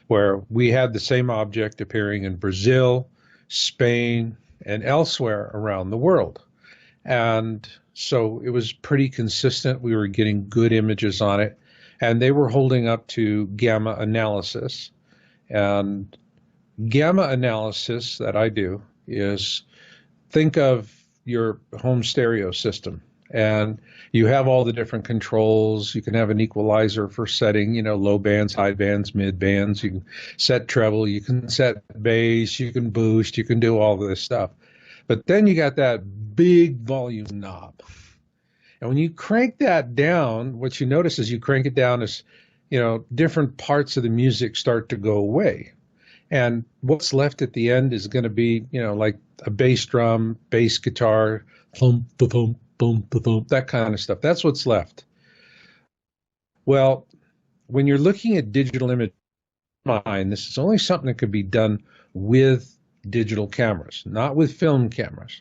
where we had the same object appearing in Brazil, Spain, and elsewhere around the world. And so it was pretty consistent. We were getting good images on it, and they were holding up to gamma analysis. And gamma analysis that I do is, think of your home stereo system, And you have all the different controls. You can have an equalizer for setting, low bands, high bands, mid bands. You can set treble, you can set bass, you can boost, you can do all this stuff. But then you got that big volume knob. And when you crank that down, what you notice is you crank it down as, different parts of the music start to go away. And what's left at the end is going to be, like a bass drum, bass guitar, thump, thump, boom, boom, that kind of stuff. That's what's left. Well, when you're looking at digital image, this is only something that could be done with digital cameras, not with film cameras.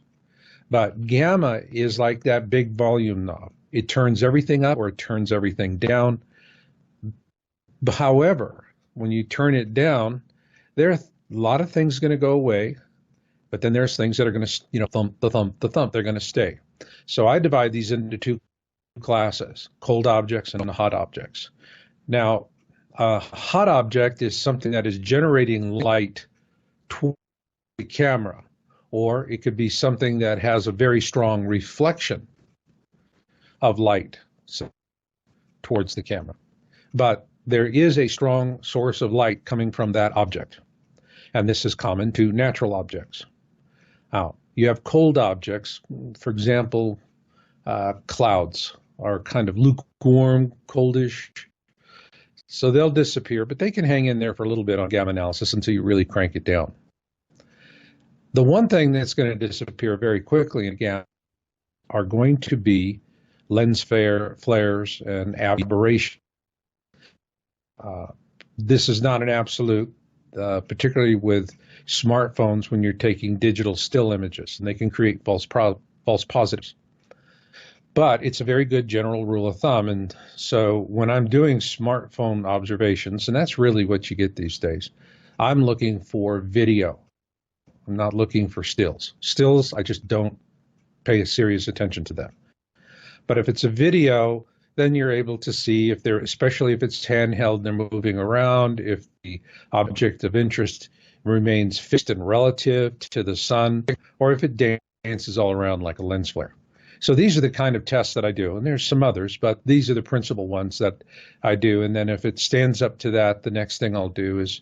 But gamma is like that big volume knob. It turns everything up or it turns everything down. However, when you turn it down, there are a lot of things going to go away, but then there's things that are going to, thump, the thump, the thump. They're going to stay. So I divide these into two classes, cold objects and hot objects. Now, a hot object is something that is generating light toward the camera, or it could be something that has a very strong reflection of light towards the camera. But there is a strong source of light coming from that object, and this is common to natural objects. Now, you have cold objects, for example, clouds are kind of lukewarm, coldish, so they'll disappear, but they can hang in there for a little bit on gamma analysis until you really crank it down. The one thing that's going to disappear very quickly in gamma are going to be lens flares and aberration. This is not an absolute, particularly with smartphones when you're taking digital still images, and they can create false positives. But it's a very good general rule of thumb. And so when I'm doing smartphone observations, and that's really what you get these days, I'm looking for video. I'm not looking for stills. Stills, I just don't pay serious attention to them. But if it's a video, then you're able to see if they're, especially if it's handheld and they're moving around, if the object of interest remains fixed and relative to the sun, or if it dances all around like a lens flare. So these are the kind of tests that I do, and there's some others, but these are the principal ones that I do. And then if it stands up to that, the next thing I'll do is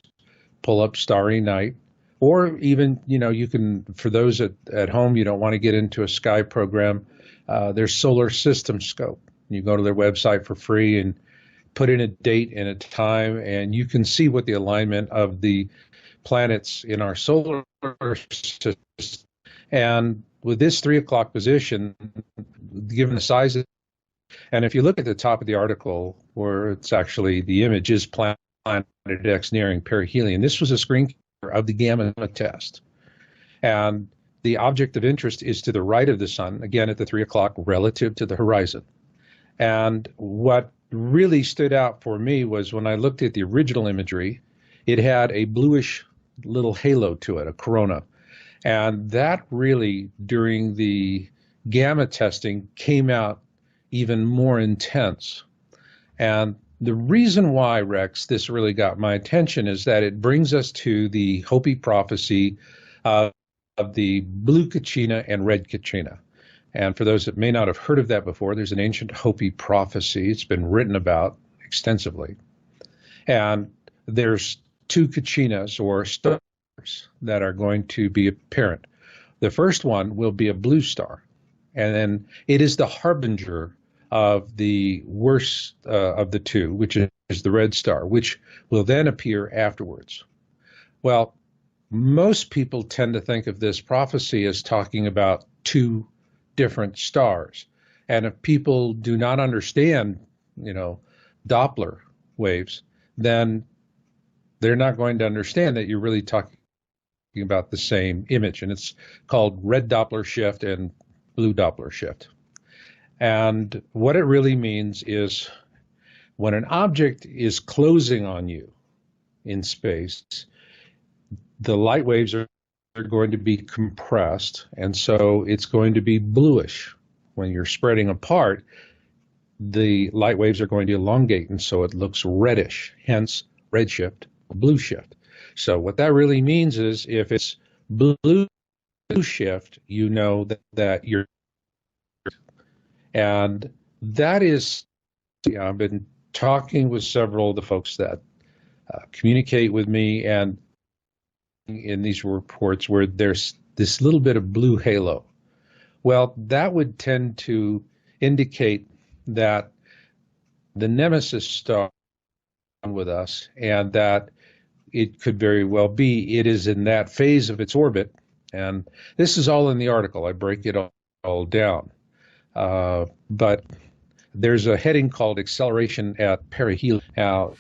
pull up Starry Night, or even, you can, for those at home, you don't want to get into a sky program, there's Solar System Scope. You go to their website for free and put in a date and a time, and you can see what the alignment of the planets in our solar system. And with this 3 o'clock position, given the size of, and if you look at the top of the article where it's actually the image is Planet X nearing perihelion, this was a screen of the gamma test. And the object of interest is to the right of the sun, again at the 3 o'clock relative to the horizon. And what really stood out for me was when I looked at the original imagery, it had a bluish little halo to it, a corona. And that really, during the gamma testing, came out even more intense. And the reason why, Rex, this really got my attention is that it brings us to the Hopi prophecy of the blue Kachina and red Kachina. And for those that may not have heard of that before, there's an ancient Hopi prophecy. It's been written about extensively. And there's two Kachinas, or stars, that are going to be apparent. The first one will be a blue star, and then it is the harbinger of the worst of the two, which is the red star, which will then appear afterwards. Well, most people tend to think of this prophecy as talking about two different stars. And if people do not understand, Doppler waves, then they're not going to understand that you're really talking about the same image. And it's called red Doppler shift and blue Doppler shift. And what it really means is when an object is closing on you in space, the light waves are going to be compressed, and so it's going to be bluish. When you're spreading apart, the light waves are going to elongate, and so it looks reddish, hence redshift, blue shift. So what that really means is if it's blue shift, you know that you're, And that is, I've been talking with several of the folks that communicate with me, and in these reports where there's this little bit of blue halo. Well, that would tend to indicate that the Nemesis star with us, and that it could very well be it is in that phase of its orbit. And this is all in the article. I break it all down. But there's a heading called Acceleration at Perihelion. Now,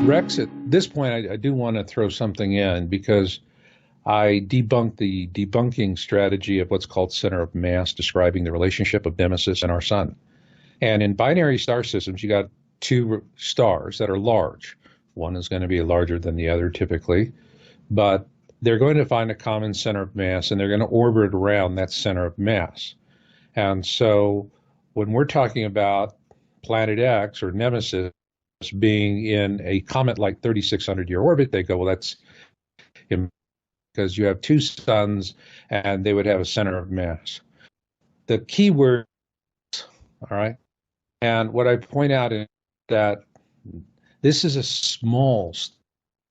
Rex, at this point, I do want to throw something in, because I debunked the debunking strategy of what's called center of mass, describing the relationship of Nemesis and our sun. And in binary star systems, you got two stars that are large. One is going to be larger than the other typically, but they're going to find a common center of mass, and they're going to orbit around that center of mass. And so when we're talking about Planet X or Nemesis being in a comet-like 3,600-year orbit, they go, well, that's because you have two suns, and they would have a center of mass. The key word, all right, and what I point out is that this is a small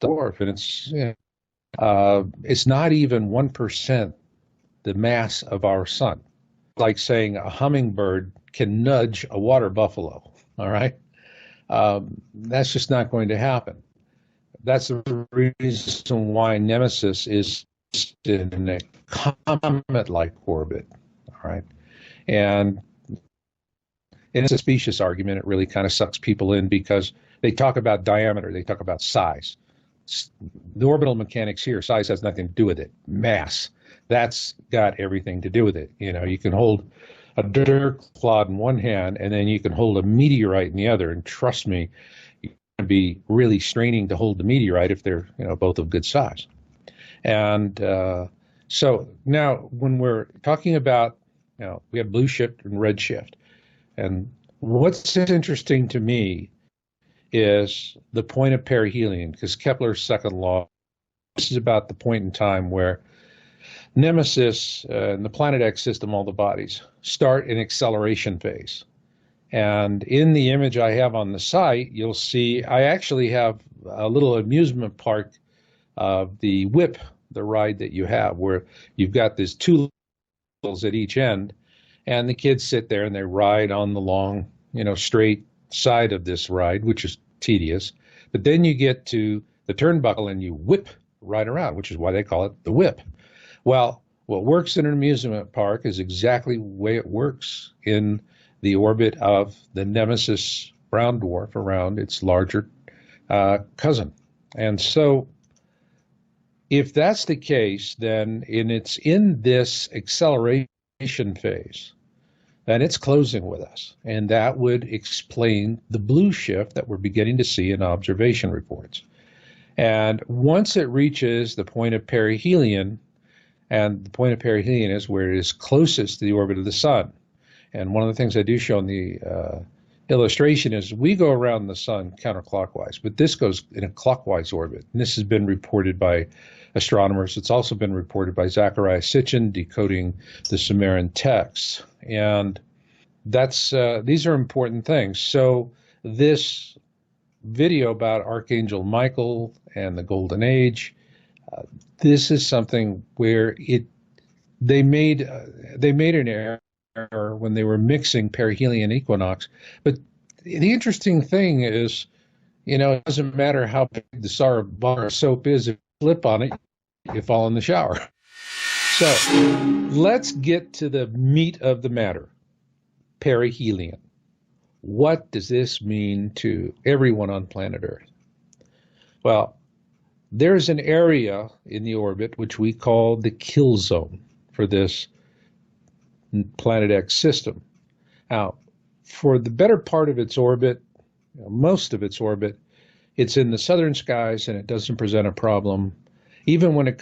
dwarf, and it's not even 1% the mass of our sun. Like saying a hummingbird can nudge a water buffalo, all right? That's just not going to happen. That's the reason why Nemesis is in a comet-like orbit, all right? And it's a specious argument. It really kind of sucks people in, because they talk about diameter, they talk about size. The orbital mechanics here, size has nothing to do with it. Mass, that's got everything to do with it. You know, you can hold a dirt clod in one hand, and then you can hold a meteorite in the other. And trust me, you're going to be really straining to hold the meteorite if they're, both of good size. And so now when we're talking about, we have blue shift and red shift. And what's interesting to me is the point of perihelion, because Kepler's second law, this is about the point in time where Nemesis and the Planet X system, all the bodies, start an acceleration phase. And in the image I have on the site, you'll see I actually have a little amusement park of the whip, the ride that you have, where you've got these two levels at each end, and the kids sit there and they ride on the long, straight side of this ride, which is tedious. But then you get to the turnbuckle and you whip right around, which is why they call it the whip. Well, what works in an amusement park is exactly the way it works in the orbit of the Nemesis brown dwarf around its larger cousin. And so if that's the case, then it's in this acceleration phase, then it's closing with us. And that would explain the blue shift that we're beginning to see in observation reports. And once it reaches the point of perihelion, and the point of perihelion is where it is closest to the orbit of the sun. And one of the things I do show in the illustration is we go around the sun counterclockwise, but this goes in a clockwise orbit. And this has been reported by astronomers. It's also been reported by Zecharia Sitchin, decoding the Sumerian texts. And that's these are important things. So this video about Archangel Michael and the Golden Age, this is something where they made an error when they were mixing perihelion equinox. But the interesting thing is, it doesn't matter how big the bar of soap is, if you slip on it, you fall in the shower. So let's get to the meat of the matter. Perihelion. What does this mean to everyone on planet Earth? Well, there's an area in the orbit which we call the kill zone for this Planet X system. Now, for the better part of its orbit, most of its orbit, it's in the southern skies and it doesn't present a problem. Even when it